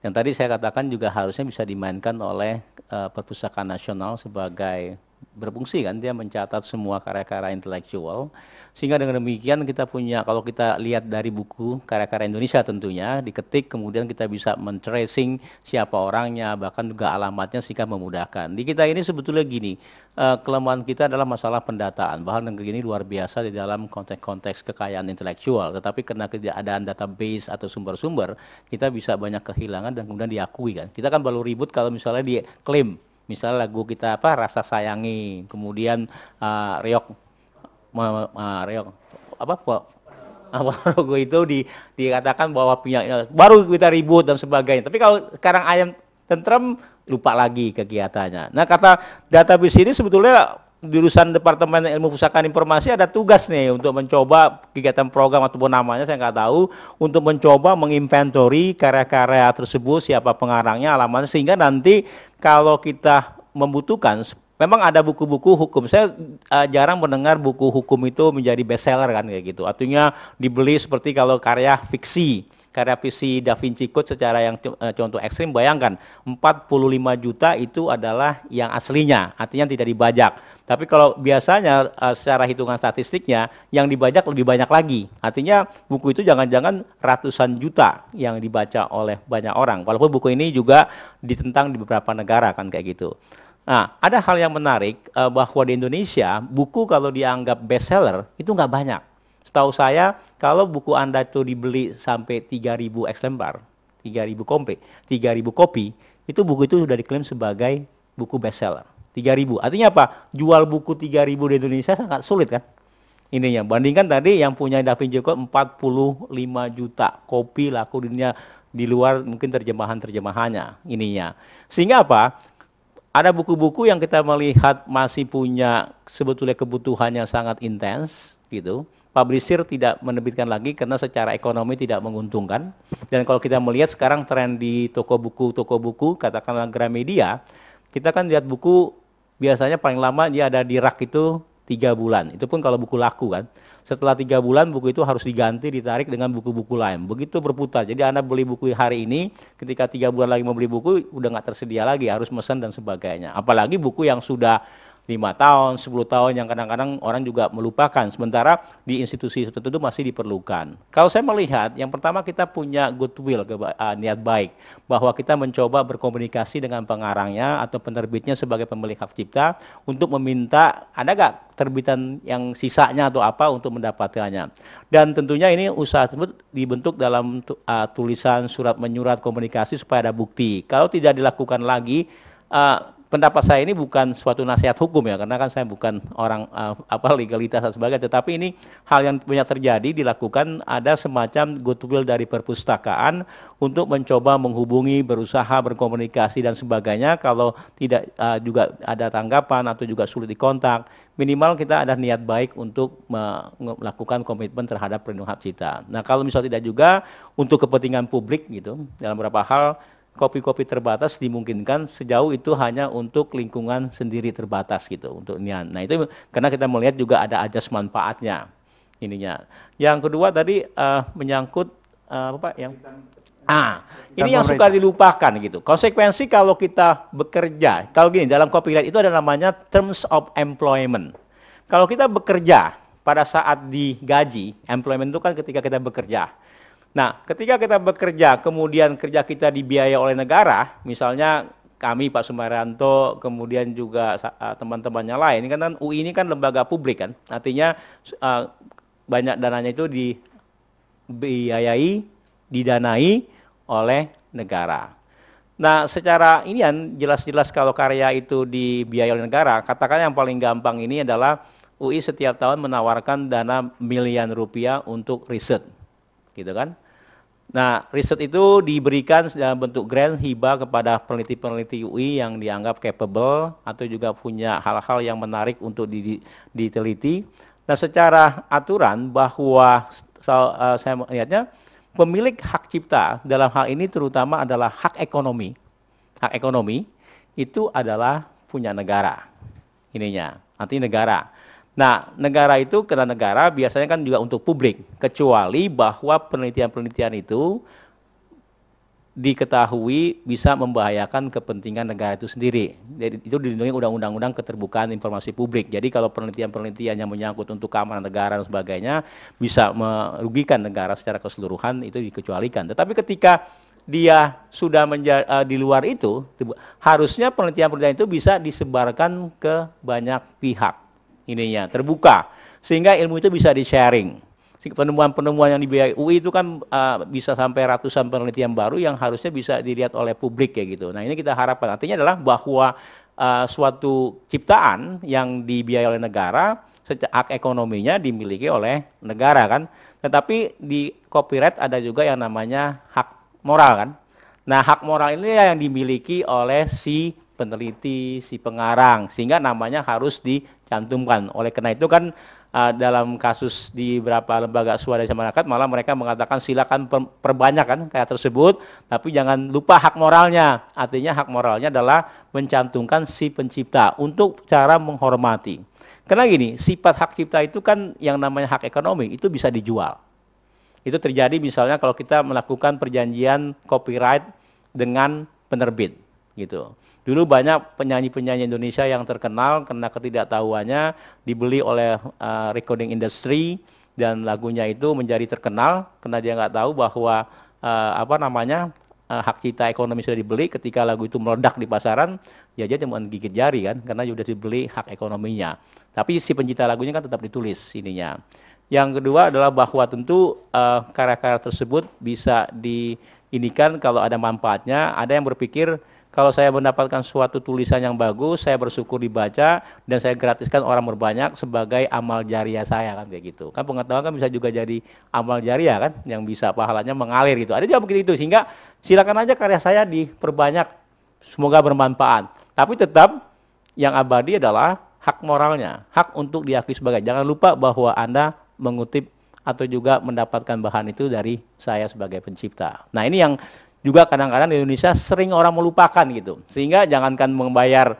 Yang tadi saya katakan juga harusnya bisa dimainkan oleh Perpustakaan Nasional sebagai berfungsi kan, dia mencatat semua karya-karya intelektual. Sehingga dengan demikian kita punya, kalau kita lihat dari buku karya-karya Indonesia tentunya, diketik kemudian kita bisa men-tracing siapa orangnya, bahkan juga alamatnya sehingga memudahkan. Di kita ini sebetulnya gini, kelemahan kita adalah masalah pendataan. Bahkan negeri ini luar biasa di dalam konteks-konteks kekayaan intelektual, tetapi karena ketidakadaan database atau sumber-sumber, kita bisa banyak kehilangan dan kemudian diakui kan. Kita kan baru ribut kalau misalnya diklaim, misalnya lagu kita apa, Rasa Sayangi, kemudian Reok logo itu dikatakan bahwa punya, baru kita ribut dan sebagainya. Tapi kalau sekarang ayam tentrem, lupa lagi kegiatannya. Nah, kata database ini sebetulnya jurusan Departemen Ilmu Pustakaan Informasi ada tugas nih untuk mencoba kegiatan program ataupun namanya saya nggak tahu, untuk mencoba menginventori karya-karya tersebut, siapa pengarangnya, alamatnya, sehingga nanti kalau kita membutuhkan. Memang ada buku-buku hukum. Saya jarang mendengar buku hukum itu menjadi bestseller kan kayak gitu. Artinya dibeli seperti kalau karya fiksi Da Vinci Code secara yang contoh ekstrim, bayangkan 45 juta itu adalah yang aslinya, artinya tidak dibajak. Tapi kalau biasanya secara hitungan statistiknya yang dibajak lebih banyak lagi. Artinya buku itu jangan-jangan ratusan juta yang dibaca oleh banyak orang. Walaupun buku ini juga ditentang di beberapa negara kan kayak gitu. Nah, ada hal yang menarik bahwa di Indonesia buku kalau dianggap bestseller itu nggak banyak. Setahu saya kalau buku Anda itu dibeli sampai 3.000 eksemplar, 3.000 kopi, itu buku itu sudah diklaim sebagai buku bestseller. 3.000. Artinya apa? Jual buku 3.000 di Indonesia sangat sulit kan? Ininya. Bandingkan tadi yang punya Da Vinci Code 45 juta kopi laku dunia, di luar mungkin terjemahannya ininya. Sehingga apa? Ada buku-buku yang kita melihat masih punya sebetulnya kebutuhannya sangat intens gitu. Publisher tidak menerbitkan lagi karena secara ekonomi tidak menguntungkan. Dan kalau kita melihat sekarang tren di toko buku, katakanlah Gramedia, kita kan lihat buku biasanya paling lama dia ada di rak itu 3 bulan. Itu pun kalau buku laku kan. Setelah 3 bulan buku itu harus diganti, ditarik dengan buku-buku lain. Begitu berputar. Jadi Anda beli buku hari ini, ketika 3 bulan lagi mau beli buku, udah nggak tersedia lagi, harus pesan dan sebagainya. Apalagi buku yang sudah 5 tahun, 10 tahun yang kadang-kadang orang juga melupakan. Sementara di institusi tertentu masih diperlukan. Kalau saya melihat, yang pertama kita punya goodwill, niat baik. Bahwa kita mencoba berkomunikasi dengan pengarangnya atau penerbitnya sebagai pemilik hak cipta untuk meminta, ada nggak terbitan yang sisanya atau apa untuk mendapatkannya. Dan tentunya ini usaha tersebut dibentuk dalam tulisan surat menyurat komunikasi supaya ada bukti. Kalau tidak dilakukan lagi, pendapat saya ini bukan suatu nasihat hukum ya, karena kan saya bukan orang legalitas dan sebagainya, tetapi ini hal yang banyak terjadi dilakukan, ada semacam goodwill dari perpustakaan untuk mencoba menghubungi, berusaha berkomunikasi dan sebagainya. Kalau tidak juga ada tanggapan atau juga sulit dikontak, minimal kita ada niat baik untuk melakukan komitmen terhadap perlindungan hak cipta. Nah, kalau misalnya tidak juga untuk kepentingan publik gitu, dalam beberapa hal kopi-kopi terbatas dimungkinkan sejauh itu hanya untuk lingkungan sendiri terbatas gitu untuk nian. Nah, itu karena kita melihat juga ada ajas manfaatnya ininya. Yang kedua tadi menyangkut ini yang suka dilupakan gitu. Konsekuensi kalau kita bekerja, kalau gini dalam copyright itu ada namanya terms of employment. Kalau kita bekerja pada saat digaji, employment itu kan ketika kita bekerja. Nah, ketika kita bekerja, kemudian kerja kita dibiayai oleh negara, misalnya kami Pak Sumaranto, kemudian juga teman-temannya lain, ini kan UI ini kan lembaga publik kan, artinya banyak dananya itu dibiayai, didanai oleh negara. Nah, secara ini kan jelas-jelas kalau karya itu dibiayai oleh negara, katakan yang paling gampang ini adalah UI setiap tahun menawarkan dana miliaran rupiah untuk riset, gitu kan. Nah, riset itu diberikan dalam bentuk grant hibah kepada peneliti-peneliti UI yang dianggap capable atau juga punya hal-hal yang menarik untuk diteliti. Nah, secara aturan bahwa saya melihatnya pemilik hak cipta dalam hal ini terutama adalah hak ekonomi. Hak ekonomi itu adalah punya negara. Ininya, artinya negara. Nah, negara itu karena negara biasanya kan juga untuk publik, kecuali bahwa penelitian-penelitian itu diketahui bisa membahayakan kepentingan negara itu sendiri. Jadi itu dilindungi Undang-Undang Keterbukaan Informasi Publik. Jadi kalau penelitian-penelitian yang menyangkut untuk keamanan negara dan sebagainya bisa merugikan negara secara keseluruhan, itu dikecualikan. Tetapi ketika dia sudah di luar itu, harusnya penelitian-penelitian itu bisa disebarkan ke banyak pihak, ininya terbuka, sehingga ilmu itu bisa di-sharing. Penemuan-penemuan yang dibiayai UI itu kan bisa sampai ratusan penelitian baru yang harusnya bisa dilihat oleh publik kayak gitu. Nah ini kita harapkan, artinya adalah bahwa suatu ciptaan yang dibiayai oleh negara, hak ekonominya dimiliki oleh negara kan. Tetapi di copyright ada juga yang namanya hak moral kan. Nah hak moral ini yang dimiliki oleh si peneliti, si pengarang, sehingga namanya harus dicantumkan. Oleh karena itu kan dalam kasus di beberapa lembaga swadaya masyarakat malah mereka mengatakan silakan perbanyak kan kayak tersebut, tapi jangan lupa hak moralnya. Artinya hak moralnya adalah mencantumkan si pencipta untuk cara menghormati. Karena gini, sifat hak cipta itu kan yang namanya hak ekonomi itu bisa dijual. Itu terjadi misalnya kalau kita melakukan perjanjian copyright dengan penerbit gitu. Dulu banyak penyanyi-penyanyi Indonesia yang terkenal karena ketidaktahuannya dibeli oleh recording industry dan lagunya itu menjadi terkenal karena dia nggak tahu bahwa hak cipta ekonomi sudah dibeli. Ketika lagu itu meledak di pasaran, ya dia cuma gigit jari kan karena sudah dibeli hak ekonominya. Tapi si pencipta lagunya kan tetap ditulis ininya. Yang kedua adalah bahwa tentu karya-karya tersebut bisa diinikan kalau ada manfaatnya. Ada yang berpikir kalau saya mendapatkan suatu tulisan yang bagus, saya bersyukur dibaca dan saya gratiskan orang berbanyak sebagai amal jariah saya kan kayak gitu. Kan pengetahuan kan bisa juga jadi amal jariah kan yang bisa pahalanya mengalir gitu. Ada juga begitu sehingga silakan aja karya saya diperbanyak, semoga bermanfaat. Tapi tetap yang abadi adalah hak moralnya, hak untuk diakui sebagai. Jangan lupa bahwa Anda mengutip atau juga mendapatkan bahan itu dari saya sebagai pencipta. Nah ini yang juga kadang-kadang di Indonesia sering orang melupakan gitu. Sehingga jangankan membayar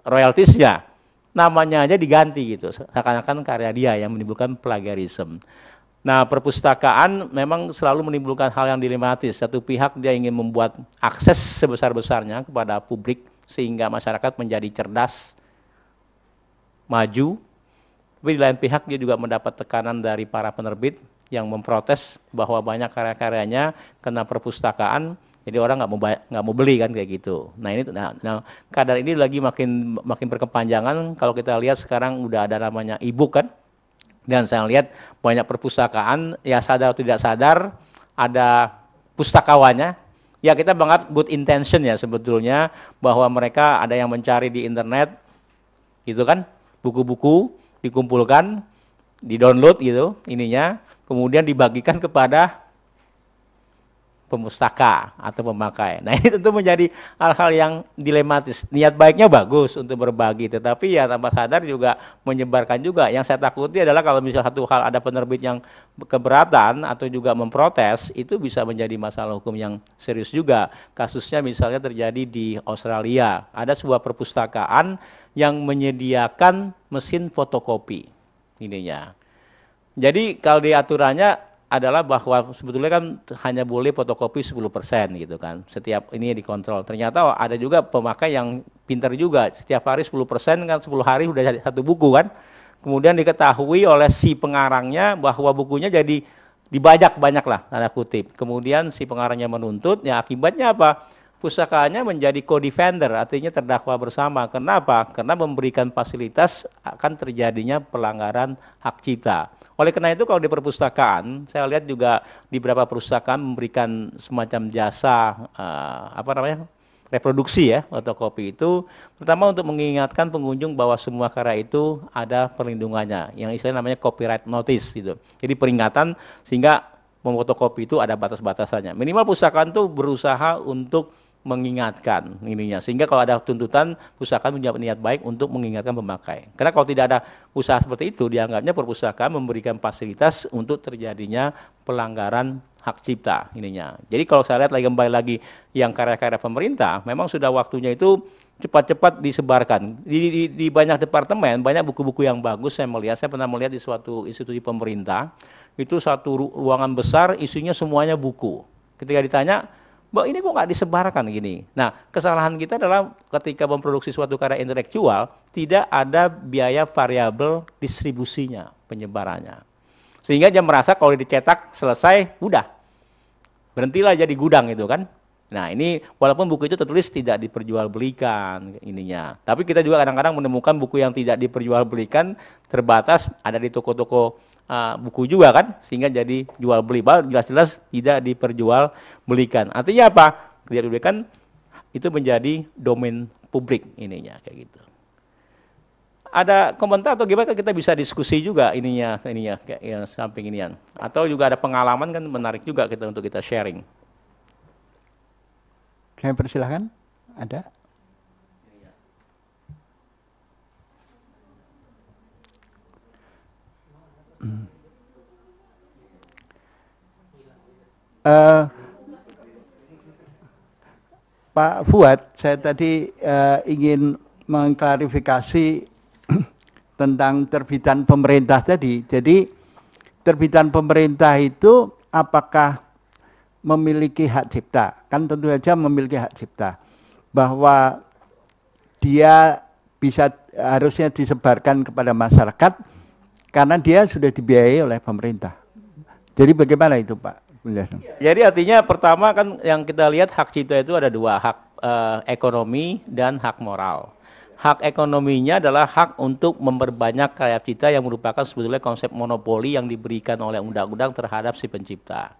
royaltisnya, namanya aja diganti gitu. Seakan-akan karya dia yang menimbulkan plagiarisme. Nah perpustakaan memang selalu menimbulkan hal yang dilematis. Satu pihak dia ingin membuat akses sebesar-besarnya kepada publik sehingga masyarakat menjadi cerdas, maju. Tapi di lain pihak dia juga mendapat tekanan dari para penerbit yang memprotes bahwa banyak karya-karyanya kena perpustakaan, jadi orang nggak mau beli kan kayak gitu. Nah ini, keadaan ini lagi makin berkepanjangan. Kalau kita lihat sekarang udah ada namanya e-book kan, dan saya lihat banyak perpustakaan ya sadar atau tidak sadar ada pustakawannya. Ya kita banget good intention ya sebetulnya bahwa mereka ada yang mencari di internet, gitu kan, buku-buku dikumpulkan, di-download gitu ininya. Kemudian dibagikan kepada pemustaka atau pemakai. Nah ini tentu menjadi hal-hal yang dilematis. Niat baiknya bagus untuk berbagi, tetapi ya tanpa sadar juga menyebarkan juga. Yang saya takuti adalah kalau misalnya satu hal ada penerbit yang keberatan atau juga memprotes, itu bisa menjadi masalah hukum yang serius juga. Kasusnya misalnya terjadi di Australia. Ada sebuah perpustakaan yang menyediakan mesin fotokopi ininya. Jadi kalau di aturannya adalah bahwa sebetulnya kan hanya boleh fotokopi 10% gitu kan. Setiap ini dikontrol. Ternyata ada juga pemakai yang pintar juga. Setiap hari 10% kan 10 hari sudah jadi satu buku kan. Kemudian diketahui oleh si pengarangnya bahwa bukunya jadi dibajak banyak lah tanda kutip. Kemudian si pengarangnya menuntut, ya akibatnya apa? Pustakaannya menjadi co-defender, artinya terdakwa bersama. Kenapa? Karena memberikan fasilitas akan terjadinya pelanggaran hak cipta. Oleh karena itu kalau di perpustakaan, saya lihat juga di beberapa perpustakaan memberikan semacam jasa reproduksi ya, fotokopi itu pertama untuk mengingatkan pengunjung bahwa semua karya itu ada perlindungannya, yang istilahnya namanya copyright notice gitu. Jadi peringatan sehingga memfotokopi itu ada batas-batasannya. Minimal perpustakaan itu berusaha untuk mengingatkan ininya, sehingga kalau ada tuntutan pustakaan punya niat baik untuk mengingatkan pemakai. Karena kalau tidak ada usaha seperti itu, dianggapnya perpustakaan memberikan fasilitas untuk terjadinya pelanggaran hak cipta ininya. Jadi kalau saya lihat kembali lagi yang karya-karya pemerintah, memang sudah waktunya itu cepat-cepat disebarkan. Di banyak departemen, banyak buku-buku yang bagus saya pernah melihat di suatu institusi pemerintah, itu satu ruangan besar isinya semuanya buku. Ketika ditanya, bahwa ini kok nggak disebarkan gini. Nah, kesalahan kita adalah ketika memproduksi suatu karya intelektual, tidak ada biaya variabel distribusinya, penyebarannya. Sehingga dia merasa kalau dicetak selesai, udah. Berhentilah jadi gudang itu kan. Nah ini walaupun buku itu tertulis tidak diperjualbelikan ininya. Tapi kita juga kadang-kadang menemukan buku yang tidak diperjualbelikan terbatas ada di toko-toko buku juga kan. Sehingga jadi jual beli. Jelas-jelas tidak diperjualbelikan. Artinya apa? Tidak dibelikan itu menjadi domain publik ininya kayak gitu. Ada komentar atau gimana kita bisa diskusi juga ininya kayak yang samping inian. Atau juga ada pengalaman kan menarik juga kita untuk kita sharing. Saya persilahkan, ada? Pak Fuad, saya tadi ingin mengklarifikasi tentang terbitan pemerintah tadi. Jadi terbitan pemerintah itu apakah memiliki hak cipta? Kan tentu saja memiliki hak cipta. Bahwa dia bisa harusnya disebarkan kepada masyarakat karena dia sudah dibiayai oleh pemerintah. Jadi bagaimana itu Pak? Jadi artinya pertama kan yang kita lihat hak cipta itu ada dua, hak ekonomi dan hak moral. Hak ekonominya adalah hak untuk memperbanyak karya cipta yang merupakan sebetulnya konsep monopoli yang diberikan oleh undang-undang terhadap si pencipta.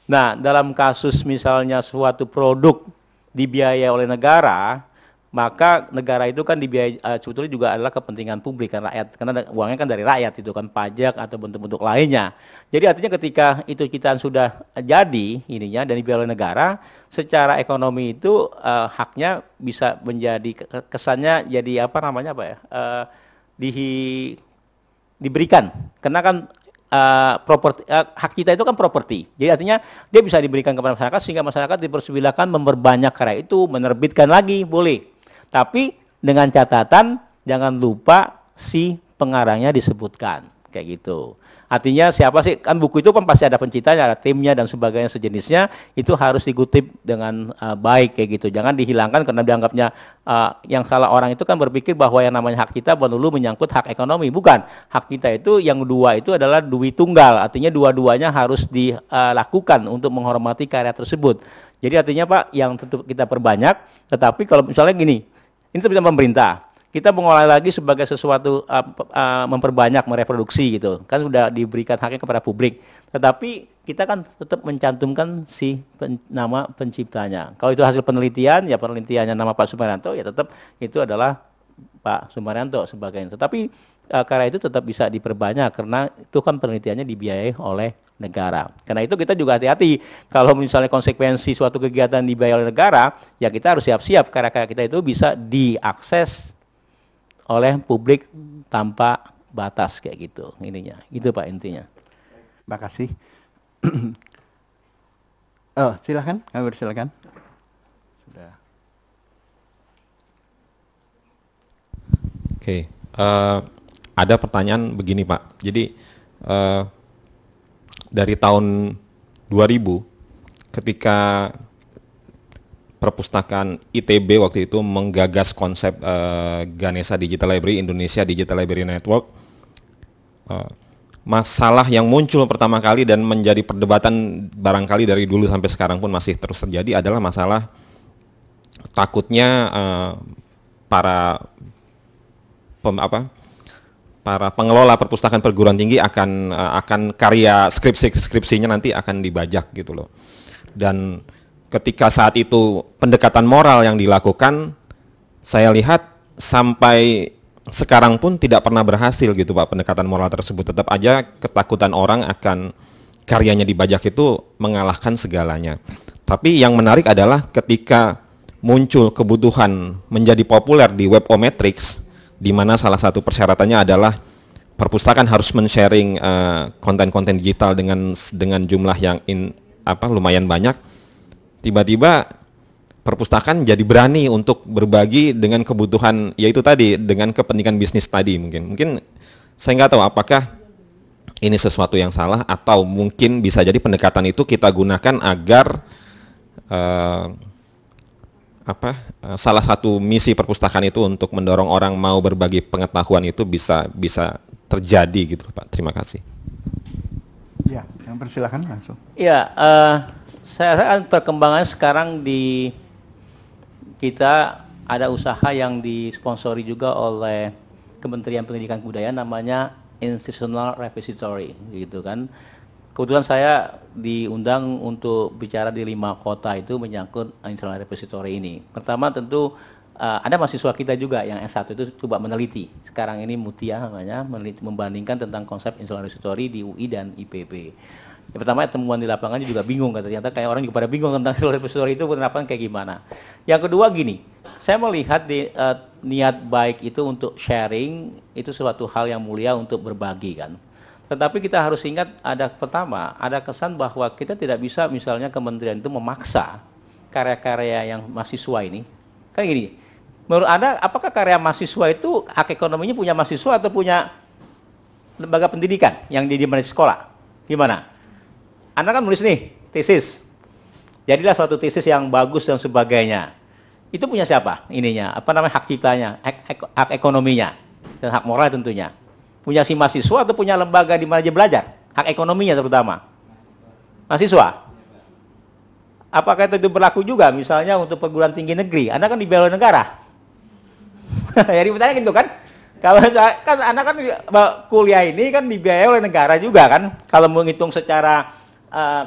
Nah, dalam kasus misalnya suatu produk dibiayai oleh negara, maka negara itu kan dibiayai sebetulnya juga adalah kepentingan publik kan rakyat, karena uangnya kan dari rakyat itu kan pajak atau bentuk-bentuk lainnya. Jadi artinya ketika itu kita sudah jadi ininya dan dibiayai oleh negara, secara ekonomi itu haknya bisa menjadi kesannya jadi diberikan, karena kan hak kita itu kan properti. Jadi artinya dia bisa diberikan kepada masyarakat sehingga masyarakat dipersilakan memperbanyak karya itu, menerbitkan lagi boleh. Tapi dengan catatan jangan lupa si pengarangnya disebutkan kayak gitu. Artinya siapa sih, kan buku itu kan pasti ada penciptanya, ada timnya dan sebagainya sejenisnya, itu harus dikutip dengan baik kayak gitu. Jangan dihilangkan karena dianggapnya yang salah orang itu kan berpikir bahwa yang namanya hak kita melulu menyangkut hak ekonomi. Bukan, hak kita itu yang dua itu adalah duit tunggal, artinya dua-duanya harus dilakukan untuk menghormati karya tersebut. Jadi artinya Pak, yang tentu kita perbanyak, tetapi kalau misalnya gini, ini bisa pemerintah. Kita mengolah lagi sebagai sesuatu memperbanyak, mereproduksi gitu. Kan sudah diberikan haknya kepada publik. Tetapi kita kan tetap mencantumkan si nama penciptanya. Kalau itu hasil penelitian, ya penelitiannya nama Pak Sumaryanto, ya tetap itu adalah Pak Sumaryanto sebagainya. Tetapi karya itu tetap bisa diperbanyak karena itu kan penelitiannya dibiayai oleh negara. Karena itu kita juga hati-hati kalau misalnya konsekuensi suatu kegiatan dibiayai oleh negara, ya kita harus siap-siap karya-karya kita itu bisa diakses oleh publik tanpa batas kayak gitu ininya. Itu Pak intinya. Terima kasih. Oh, silakan, kami silakan. Sudah. Oke, ada pertanyaan begini Pak. Jadi dari tahun 2000 ketika Perpustakaan ITB waktu itu menggagas konsep Ganesha Digital Library, Indonesia Digital Library Network. Masalah yang muncul pertama kali dan menjadi perdebatan barangkali dari dulu sampai sekarang pun masih terus terjadi adalah masalah takutnya para pengelola perpustakaan perguruan tinggi akan karya skripsinya nanti akan dibajak gitu loh. Dan ketika saat itu pendekatan moral yang dilakukan, saya lihat sampai sekarang pun tidak pernah berhasil gitu Pak, pendekatan moral tersebut. Tetap aja ketakutan orang akan karyanya dibajak itu mengalahkan segalanya. Tapi yang menarik adalah ketika muncul kebutuhan menjadi populer di Webometrics, di mana salah satu persyaratannya adalah perpustakaan harus men-sharing konten-konten digital dengan jumlah yang lumayan banyak. Tiba-tiba perpustakaan jadi berani untuk berbagi dengan kebutuhan, yaitu tadi dengan kepentingan bisnis tadi. Mungkin saya nggak tahu apakah ini sesuatu yang salah atau mungkin bisa jadi pendekatan itu kita gunakan agar salah satu misi perpustakaan itu untuk mendorong orang mau berbagi pengetahuan itu bisa terjadi gitu Pak. Terima kasih. Ya, yang persilakan langsung. Ya, saya rasa perkembangan sekarang di kita ada usaha yang disponsori juga oleh Kementerian Pendidikan Kebudayaan namanya Institutional Repository gitu kan. Kebetulan saya diundang untuk bicara di 5 kota itu menyangkut Institutional Repository ini. Pertama tentu ada mahasiswa kita juga yang S1 itu coba meneliti. Sekarang ini Mutia namanya, membandingkan tentang konsep Institutional Repository di UI dan IPB. Yang pertama temuan di lapangannya juga bingung, ternyata kayak orang juga pada bingung tentang Institutional Repository itu penerapan kayak gimana. Yang kedua gini, saya melihat niat baik itu untuk sharing itu suatu hal yang mulia untuk berbagi kan. Tetapi kita harus ingat ada kesan bahwa kita tidak bisa misalnya kementerian itu memaksa karya-karya yang mahasiswa ini. Kan gini, menurut Anda apakah karya mahasiswa itu hak ekonominya punya mahasiswa atau punya lembaga pendidikan yang di sekolah? Gimana? Anda kan nulis nih, tesis. Jadilah suatu tesis yang bagus dan sebagainya. Itu punya siapa ininya? Apa namanya hak ciptanya, hak ekonominya, dan hak moral tentunya. Punya si mahasiswa atau punya lembaga di mana dia belajar? Hak ekonominya terutama. Mahasiswa. Apakah itu berlaku juga misalnya untuk perguruan tinggi negeri? Anda kan dibiayai oleh negara. Jadi pertanyaan gitu kan? Kalau kan Anda kan kuliah ini kan dibiayai oleh negara juga kan? Kalau menghitung secara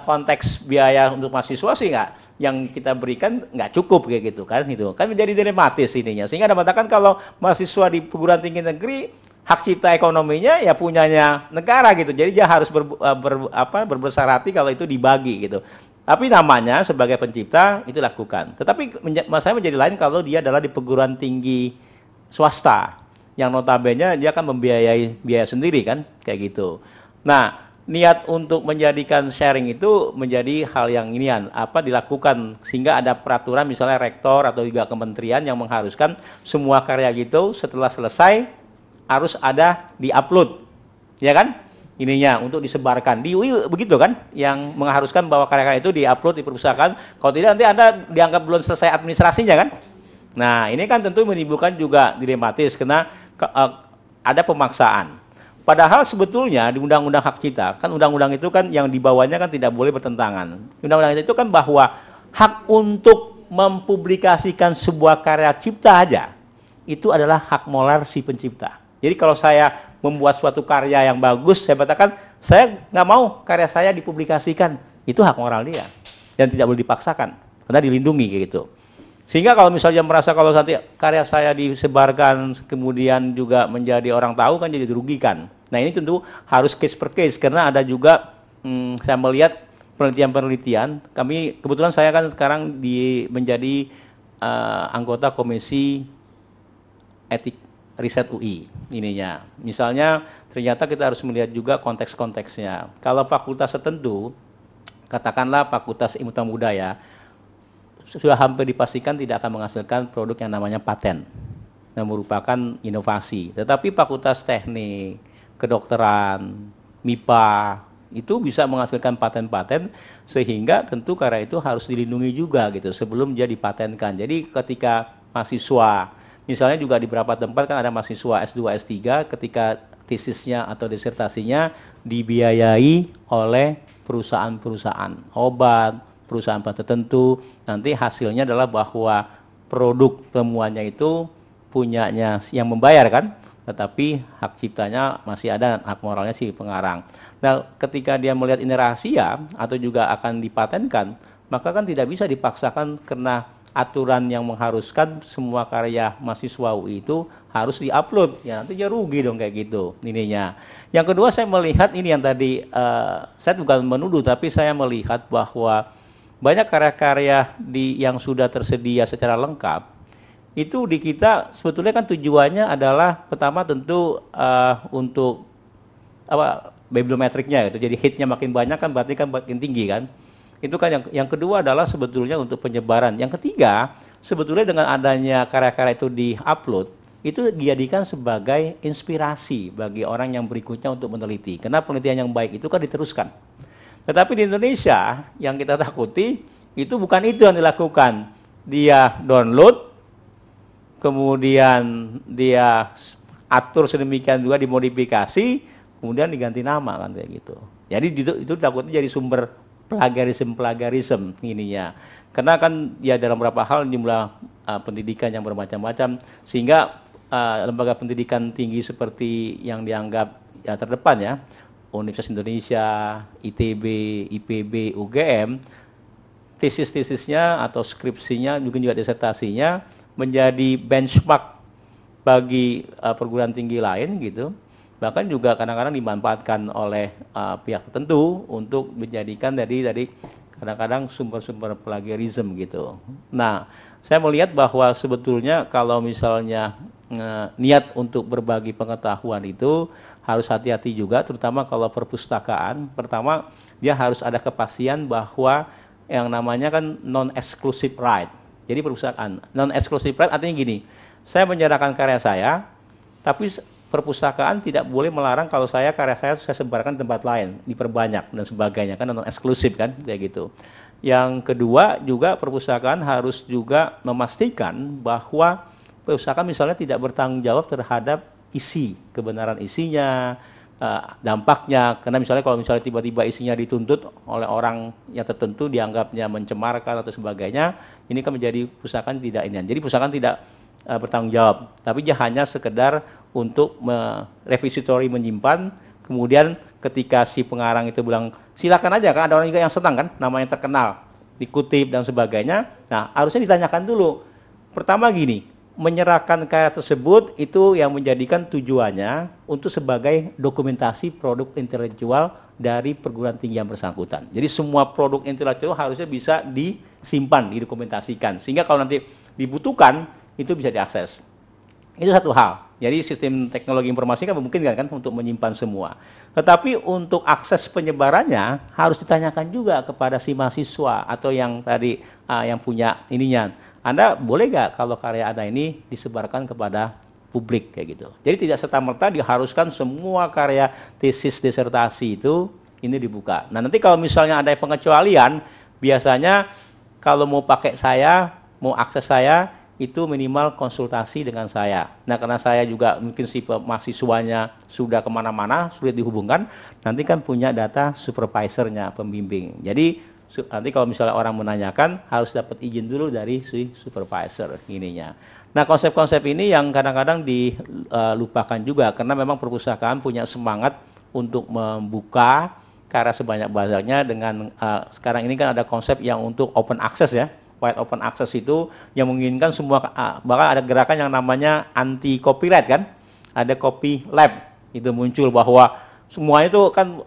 konteks biaya untuk mahasiswa sih yang kita berikan nggak cukup kayak gitu kan? Itu kan menjadi dilematis ininya. Sehingga Anda katakan kalau mahasiswa di perguruan tinggi negeri hak cipta ekonominya ya punyanya negara gitu. Jadi dia harus berbesar hati kalau itu dibagi gitu. Tapi namanya sebagai pencipta itu lakukan. Tetapi saya menjadi lain kalau dia adalah di perguruan tinggi swasta yang notabene dia akan membiayai biaya sendiri kan kayak gitu. Nah, niat untuk menjadikan sharing itu menjadi hal yang dilakukan sehingga ada peraturan misalnya rektor atau juga kementerian yang mengharuskan semua karya gitu setelah selesai harus ada di-upload, ya kan? Ininya untuk disebarkan. Di UI begitu kan? Yang mengharuskan bahwa karya-karya itu di-upload di perpustakaan. Kalau tidak nanti Anda dianggap belum selesai administrasinya kan? Nah, ini kan tentu menimbulkan juga dilematis karena ada pemaksaan. Padahal sebetulnya di Undang-Undang Hak Cipta, kan undang-undang itu kan yang dibawanya kan tidak boleh bertentangan. Undang-undang itu kan bahwa hak untuk mempublikasikan sebuah karya cipta aja, itu adalah hak moral si pencipta. Jadi kalau saya membuat suatu karya yang bagus, saya katakan, saya nggak mau karya saya dipublikasikan. Itu hak moral dia. Dan tidak boleh dipaksakan. Karena dilindungi kayak gitu. Sehingga kalau misalnya merasa kalau nanti karya saya disebarkan, kemudian juga menjadi orang tahu, kan jadi dirugikan. Nah ini tentu harus case per case. Karena ada juga, saya melihat penelitian-penelitian. Kebetulan saya kan sekarang menjadi anggota Komisi Etik Riset UI ininya. Misalnya ternyata kita harus melihat juga konteks-konteksnya. Kalau fakultas tertentu, katakanlah Fakultas Ilmu Pengetahuan Budaya, sudah hampir dipastikan tidak akan menghasilkan produk yang namanya paten, yang merupakan inovasi. Tetapi Fakultas Teknik, Kedokteran, MIPA, itu bisa menghasilkan paten-paten sehingga tentu karya itu harus dilindungi juga gitu sebelum dia dipatenkan. Jadi ketika mahasiswa misalnya juga di beberapa tempat kan ada mahasiswa S2, S3 ketika tesisnya atau disertasinya dibiayai oleh perusahaan-perusahaan obat, perusahaan tertentu. Nanti hasilnya adalah bahwa produk temuannya itu punyanya yang membayar kan, tetapi hak ciptanya masih ada, hak moralnya si pengarang. Nah, ketika dia melihat ini rahasia atau juga akan dipatenkan, maka kan tidak bisa dipaksakan karena aturan yang mengharuskan semua karya mahasiswa UI itu harus diupload. Ya nanti dia rugi dong kayak gitu ininya. Yang kedua saya melihat ini yang tadi saya bukan menuduh tapi saya melihat bahwa banyak karya-karya yang sudah tersedia secara lengkap itu di kita sebetulnya kan tujuannya adalah pertama tentu untuk bibliometriknya gitu. Jadi hitnya makin banyak kan berarti kan makin tinggi kan. Itu kan yang kedua adalah sebetulnya untuk penyebaran. Yang ketiga, sebetulnya dengan adanya karya-karya itu di-upload, itu dijadikan sebagai inspirasi bagi orang yang berikutnya untuk meneliti. Karena penelitian yang baik itu kan diteruskan. Tetapi di Indonesia, yang kita takuti, itu bukan itu yang dilakukan. Dia download, kemudian dia atur sedemikian juga dimodifikasi, kemudian diganti nama kan kayak gitu. Jadi itu takutnya jadi sumber plagiarisme ininya. Karena kan ya dalam beberapa hal jumlah pendidikan yang bermacam-macam, sehingga lembaga pendidikan tinggi seperti yang dianggap ya terdepan ya, Universitas Indonesia, ITB, IPB, UGM, tesis-tesisnya atau skripsinya juga disertasinya menjadi benchmark bagi perguruan tinggi lain gitu. Bahkan juga kadang-kadang dimanfaatkan oleh pihak tertentu untuk menjadikan dari kadang-kadang sumber-sumber plagiarisme gitu. Nah, saya melihat bahwa sebetulnya kalau misalnya niat untuk berbagi pengetahuan itu harus hati-hati juga, terutama kalau perpustakaan. Pertama, dia harus ada kepastian bahwa yang namanya kan non-exclusive right. Jadi perpustakaan non-exclusive right artinya gini, saya menyerahkan karya saya, tapi perpustakaan tidak boleh melarang kalau karya saya sebarkan di tempat lain, diperbanyak dan sebagainya, kan non-eksklusif kan, kayak gitu. Yang kedua juga perpustakaan harus juga memastikan bahwa perpustakaan misalnya tidak bertanggung jawab terhadap isi, kebenaran isinya, dampaknya, karena misalnya kalau misalnya tiba-tiba isinya dituntut oleh orang yang tertentu dianggapnya mencemarkan atau sebagainya, ini kan menjadi perpustakaan tidak ini. Jadi perpustakaan tidak bertanggung jawab, tapi dia hanya sekedar untuk repository menyimpan, kemudian ketika si pengarang itu bilang silakan aja, kan ada orang juga yang senang kan, namanya terkenal, dikutip dan sebagainya. Nah, harusnya ditanyakan dulu. Pertama gini, menyerahkan karya tersebut itu yang menjadikan tujuannya untuk sebagai dokumentasi produk intelektual dari perguruan tinggi yang bersangkutan. Jadi semua produk intelektual harusnya bisa disimpan, didokumentasikan, sehingga kalau nanti dibutuhkan itu bisa diakses. Itu satu hal. Jadi sistem teknologi informasi kan memungkinkan kan untuk menyimpan semua. Tetapi untuk akses penyebarannya harus ditanyakan juga kepada si mahasiswa atau yang tadi yang punya ininya. Anda boleh nggak kalau karya Anda ini disebarkan kepada publik kayak gitu. Jadi tidak serta-merta diharuskan semua karya tesis disertasi itu ini dibuka. Nah, nanti kalau misalnya ada pengecualian, biasanya kalau mau pakai saya, mau akses saya, itu minimal konsultasi dengan saya. Nah, karena saya juga mungkin si mahasiswanya sudah kemana-mana, sulit dihubungkan, nanti kan punya data supervisornya, pembimbing. Jadi nanti kalau misalnya orang menanyakan, harus dapat izin dulu dari si supervisor ininya. Nah, konsep-konsep ini yang kadang-kadang dilupakan juga, karena memang perpustakaan punya semangat untuk membuka karya sebanyak-banyaknya dengan sekarang ini kan ada konsep yang untuk open access ya. Wide open access itu yang menginginkan semua, bahkan ada gerakan yang namanya anti copyright kan, ada copy lab itu muncul bahwa semua itu kan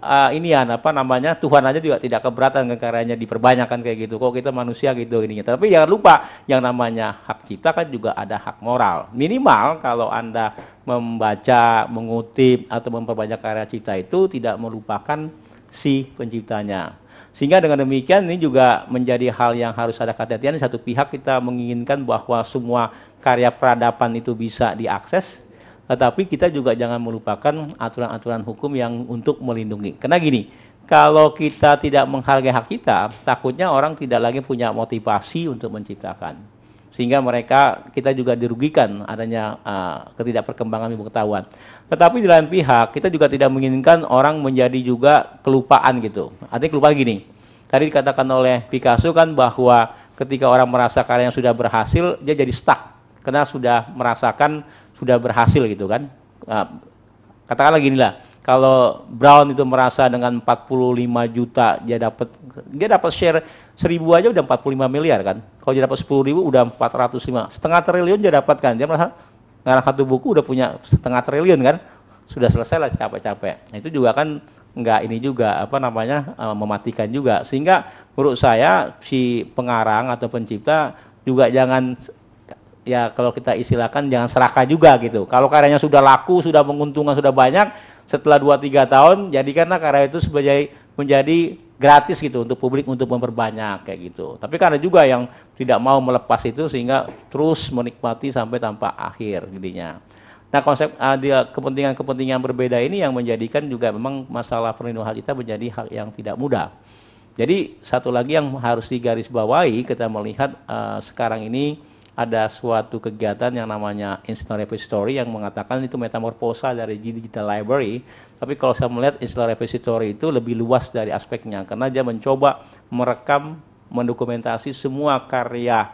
Tuhan aja juga tidak keberatan ke karyanya diperbanyakan kayak gitu, kok kita manusia gitu ininya. Tapi jangan lupa yang namanya hak cipta kan juga ada hak moral. Minimal kalau Anda membaca, mengutip atau memperbanyak karya cipta itu tidak melupakan si penciptanya. Sehingga dengan demikian ini juga menjadi hal yang harus ada kehati-hatian. Di satu pihak kita menginginkan bahwa semua karya peradaban itu bisa diakses, tetapi kita juga jangan melupakan aturan-aturan hukum yang untuk melindungi. Karena gini, kalau kita tidak menghargai hak kita, takutnya orang tidak lagi punya motivasi untuk menciptakan. Sehingga kita juga dirugikan adanya ketidakperkembangan ilmu pengetahuan. Tetapi di lain pihak, kita juga tidak menginginkan orang menjadi juga kelupaan gitu. Artinya kelupaan gini, tadi dikatakan oleh Picasso kan bahwa ketika orang merasa karya yang sudah berhasil, dia jadi stuck. Karena sudah merasakan sudah berhasil gitu kan. Katakanlah gini lah, kalau Brown itu merasa dengan 45 juta dia dapat share 1000 aja udah 45 miliar kan. Kalau dia dapat 10.000 udah 405, setengah triliun dia dapatkan. Dia merasa ngarang satu buku udah punya setengah triliun kan, sudah selesai lah capek-capek. Nah, itu juga kan enggak ini juga mematikan juga. Sehingga menurut saya si pengarang atau pencipta juga jangan, ya kalau kita istilahkan jangan serakah juga gitu. Kalau karyanya sudah laku, sudah menguntungkan, sudah banyak, setelah 2-3 tahun jadikanlah karya itu menjadi gratis gitu untuk publik untuk memperbanyak kayak gitu. Tapi karena juga yang tidak mau melepas itu sehingga terus menikmati sampai tanpa akhir jadinya. Nah, konsep kepentingan-kepentingan berbeda ini yang menjadikan juga memang masalah perlindungan hak cipta menjadi hal yang tidak mudah. Jadi satu lagi yang harus digarisbawahi, kita melihat sekarang ini ada suatu kegiatan yang namanya Institutional Repository yang mengatakan itu metamorfosa dari digital library. Tapi kalau saya melihat Institutional Repository itu lebih luas dari aspeknya, karena dia mencoba merekam, mendokumentasi semua karya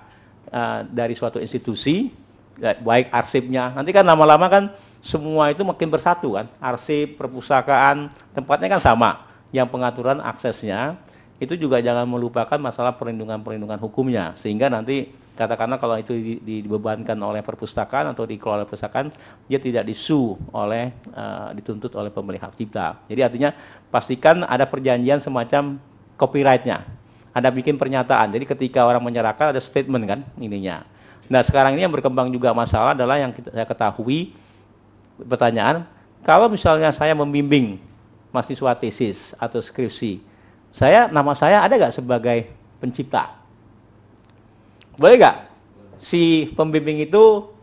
dari suatu institusi, baik arsipnya. Nanti kan lama-lama kan semua itu makin bersatu kan, arsip, perpustakaan, tempatnya kan sama. Yang pengaturan aksesnya itu juga jangan melupakan masalah perlindungan hukumnya, sehingga nanti katakanlah kalau itu dibebankan oleh perpustakaan atau dikelola perpustakaan, dia tidak dituntut oleh pemilik hak cipta. Jadi artinya pastikan ada perjanjian semacam copyright-nya, ada bikin pernyataan. Jadi ketika orang menyerahkan ada statement kan ininya. Nah sekarang ini yang berkembang juga masalah adalah yang saya ketahui, pertanyaan, kalau misalnya saya membimbing mahasiswa tesis atau skripsi, nama saya ada nggak sebagai pencipta? Boleh nggak si pembimbing itu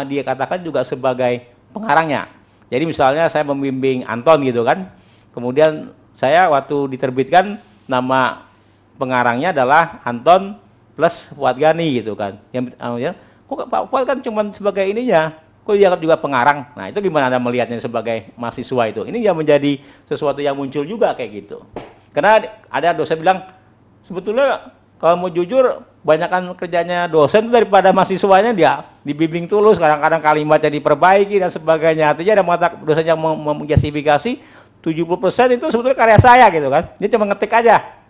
dia katakan juga sebagai pengarangnya? Jadi misalnya saya membimbing Anton gitu kan, kemudian saya waktu diterbitkan nama pengarangnya adalah Anton plus Fuad Gani gitu kan. Kok Pak Fuad kan cuma sebagai ininya, kok dianggap juga pengarang? Nah itu gimana Anda melihatnya sebagai mahasiswa itu? Ini yang menjadi sesuatu yang muncul juga kayak gitu. Karena ada dosen bilang, sebetulnya kalau mau jujur, banyakkan kerjanya dosen itu daripada mahasiswanya, dia dibimbing tulus, kadang-kadang kalimatnya diperbaiki dan sebagainya. Artinya ada dosen yang menjustifikasi 70% itu sebetulnya karya saya gitu kan. Dia cuma ngetik aja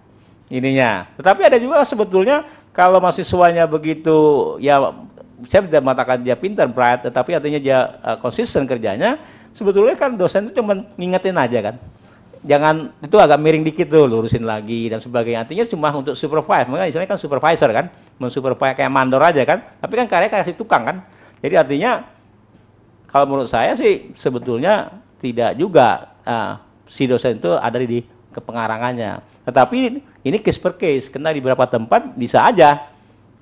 ininya. Tetapi ada juga sebetulnya kalau mahasiswanya begitu, ya saya tidak mengatakan dia pintar, bright, tetapi artinya dia konsisten kerjanya, sebetulnya kan dosen itu cuma ngingetin aja kan. Jangan itu agak miring dikit tuh, lurusin lagi dan sebagainya. Artinya cuma untuk supervise, makanya istilahnya kan supervisor kan, mensupervise kayak mandor aja kan. Tapi kan karya kayak si tukang kan. Jadi artinya kalau menurut saya sih sebetulnya tidak juga si dosen itu ada di kepengarangannya. Tetapi ini case per case, karena di beberapa tempat bisa aja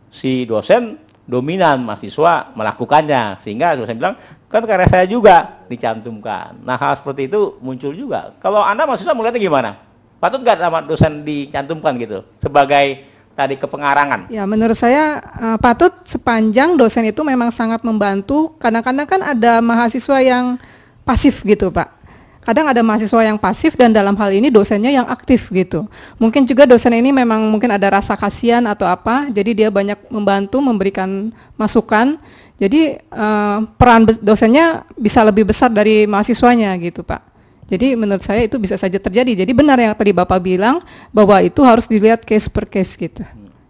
si dosen dominan, mahasiswa melakukannya, sehingga dosen bilang kan karya saya juga dicantumkan. Nah hal seperti itu muncul juga. Kalau Anda mahasiswa melihatnya gimana? Patut nggak nama dosen dicantumkan gitu sebagai tadi kepengarangan? Ya menurut saya patut, sepanjang dosen itu memang sangat membantu. Kadang-kadang kan ada mahasiswa yang pasif gitu Pak. Kadang ada mahasiswa yang pasif dan dalam hal ini dosennya yang aktif gitu. Mungkin juga dosen ini memang mungkin ada rasa kasihan atau apa, jadi dia banyak membantu memberikan masukan. Jadi peran dosennya bisa lebih besar dari mahasiswanya gitu Pak. Jadi menurut saya itu bisa saja terjadi. Jadi benar yang tadi Bapak bilang bahwa itu harus dilihat case per case gitu.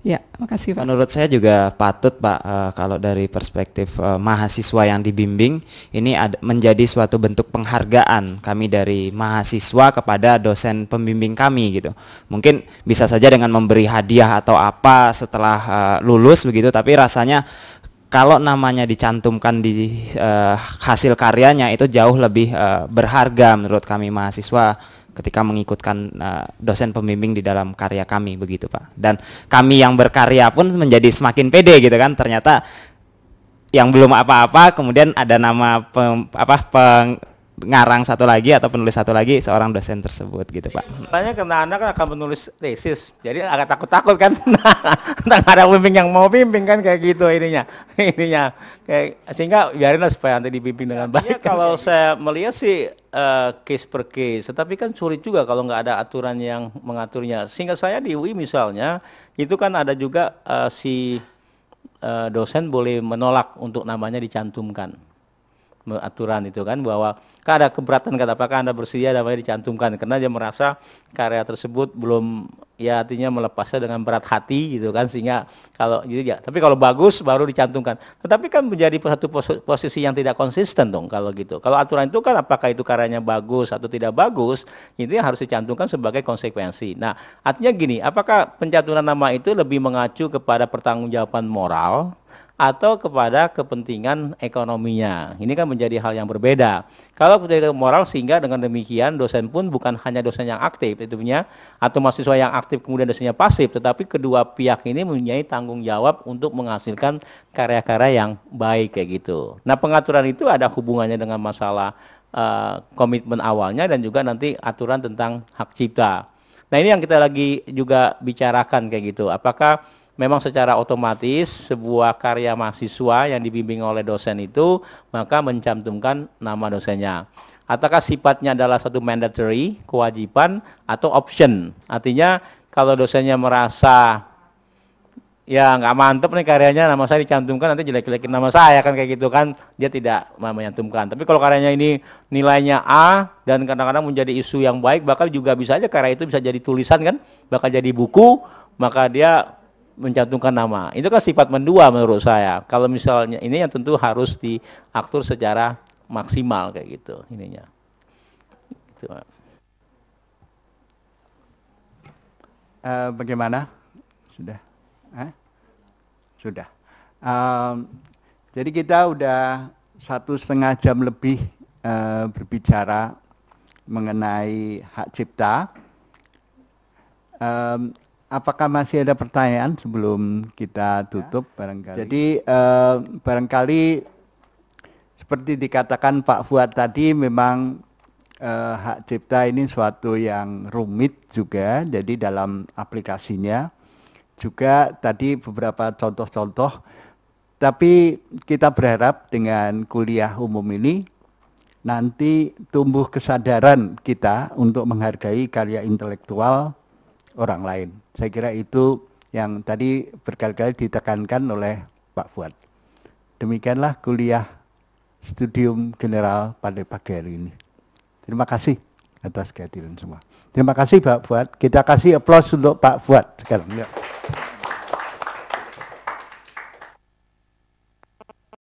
Ya, makasih Pak. Menurut saya juga patut Pak, kalau dari perspektif mahasiswa yang dibimbing, ini menjadi suatu bentuk penghargaan kami dari mahasiswa kepada dosen pembimbing kami gitu. Mungkin bisa saja dengan memberi hadiah atau apa setelah lulus begitu, tapi rasanya kalau namanya dicantumkan di hasil karyanya itu jauh lebih berharga menurut kami mahasiswa ketika mengikutkan dosen pembimbing di dalam karya kami begitu Pak. Dan kami yang berkarya pun menjadi semakin pede gitu kan, ternyata yang belum apa-apa kemudian ada nama pengarang satu lagi atau penulis satu lagi seorang dosen tersebut gitu Pak. Makanya karena Anda kan akan menulis tesis, jadi agak takut-takut kan. Entah ada pembimbing yang mau bimbing kan kayak gitu ininya kayak, sehingga biarinlah supaya nanti dibimbing dengan baik. Kalau saya melihat sih case per case, tetapi kan sulit juga kalau nggak ada aturan yang mengaturnya. Sehingga saya di UI misalnya itu kan ada juga si dosen boleh menolak untuk namanya dicantumkan, aturan itu kan, bahwa kan ada keberatan kata apakah Anda bersedia namanya dicantumkan, karena dia merasa karya tersebut belum, ya artinya melepasnya dengan berat hati gitu kan, sehingga kalau gitu ya, tapi kalau bagus baru dicantumkan. Tetapi kan menjadi satu posisi yang tidak konsisten dong kalau gitu. Kalau aturan itu kan apakah itu karyanya bagus atau tidak bagus, itu yang harus dicantumkan sebagai konsekuensi. Nah artinya gini, apakah pencantuman nama itu lebih mengacu kepada pertanggungjawaban moral atau kepada kepentingan ekonominya? Ini kan menjadi hal yang berbeda. Kalau kepentingan moral, sehingga dengan demikian dosen pun bukan hanya dosen yang aktif tentunya, atau mahasiswa yang aktif kemudian dosennya pasif, tetapi kedua pihak ini mempunyai tanggung jawab untuk menghasilkan karya-karya yang baik kayak gitu. Nah pengaturan itu ada hubungannya dengan masalah komitmen awalnya dan juga nanti aturan tentang hak cipta. Nah ini yang kita lagi juga bicarakan kayak gitu. Apakah memang secara otomatis sebuah karya mahasiswa yang dibimbing oleh dosen itu maka mencantumkan nama dosennya. Ataukah sifatnya adalah satu mandatory, kewajiban, atau option. Artinya kalau dosennya merasa ya nggak mantep nih karyanya, nama saya dicantumkan, nanti jelek-jelekin nama saya kan kayak gitu kan, dia tidak menyantumkan. Tapi kalau karyanya ini nilainya A dan kadang-kadang menjadi isu yang baik, bahkan juga bisa aja karya itu bisa jadi tulisan kan, bakal jadi buku, maka dia mencantumkan nama. Itu kan sifat mendua menurut saya. Kalau misalnya ini yang tentu harus diatur secara maksimal kayak gitu ininya. Gitu. Bagaimana? Sudah? Sudah. Jadi kita udah 1,5 jam lebih berbicara mengenai hak cipta. Apakah masih ada pertanyaan sebelum kita tutup barangkali? Jadi barangkali seperti dikatakan Pak Fuad tadi, memang hak cipta ini suatu yang rumit juga. Jadi dalam aplikasinya juga tadi beberapa contoh-contoh, tapi kita berharap dengan kuliah umum ini nanti tumbuh kesadaran kita untuk menghargai karya intelektual orang lain. Saya kira itu yang tadi berkali-kali ditekankan oleh Pak Fuad. Demikianlah kuliah Studium General pada pagi hari ini. Terima kasih atas kehadiran semua. Terima kasih Pak Fuad. Kita kasih aplaus untuk Pak Fuad sekarang. Ya.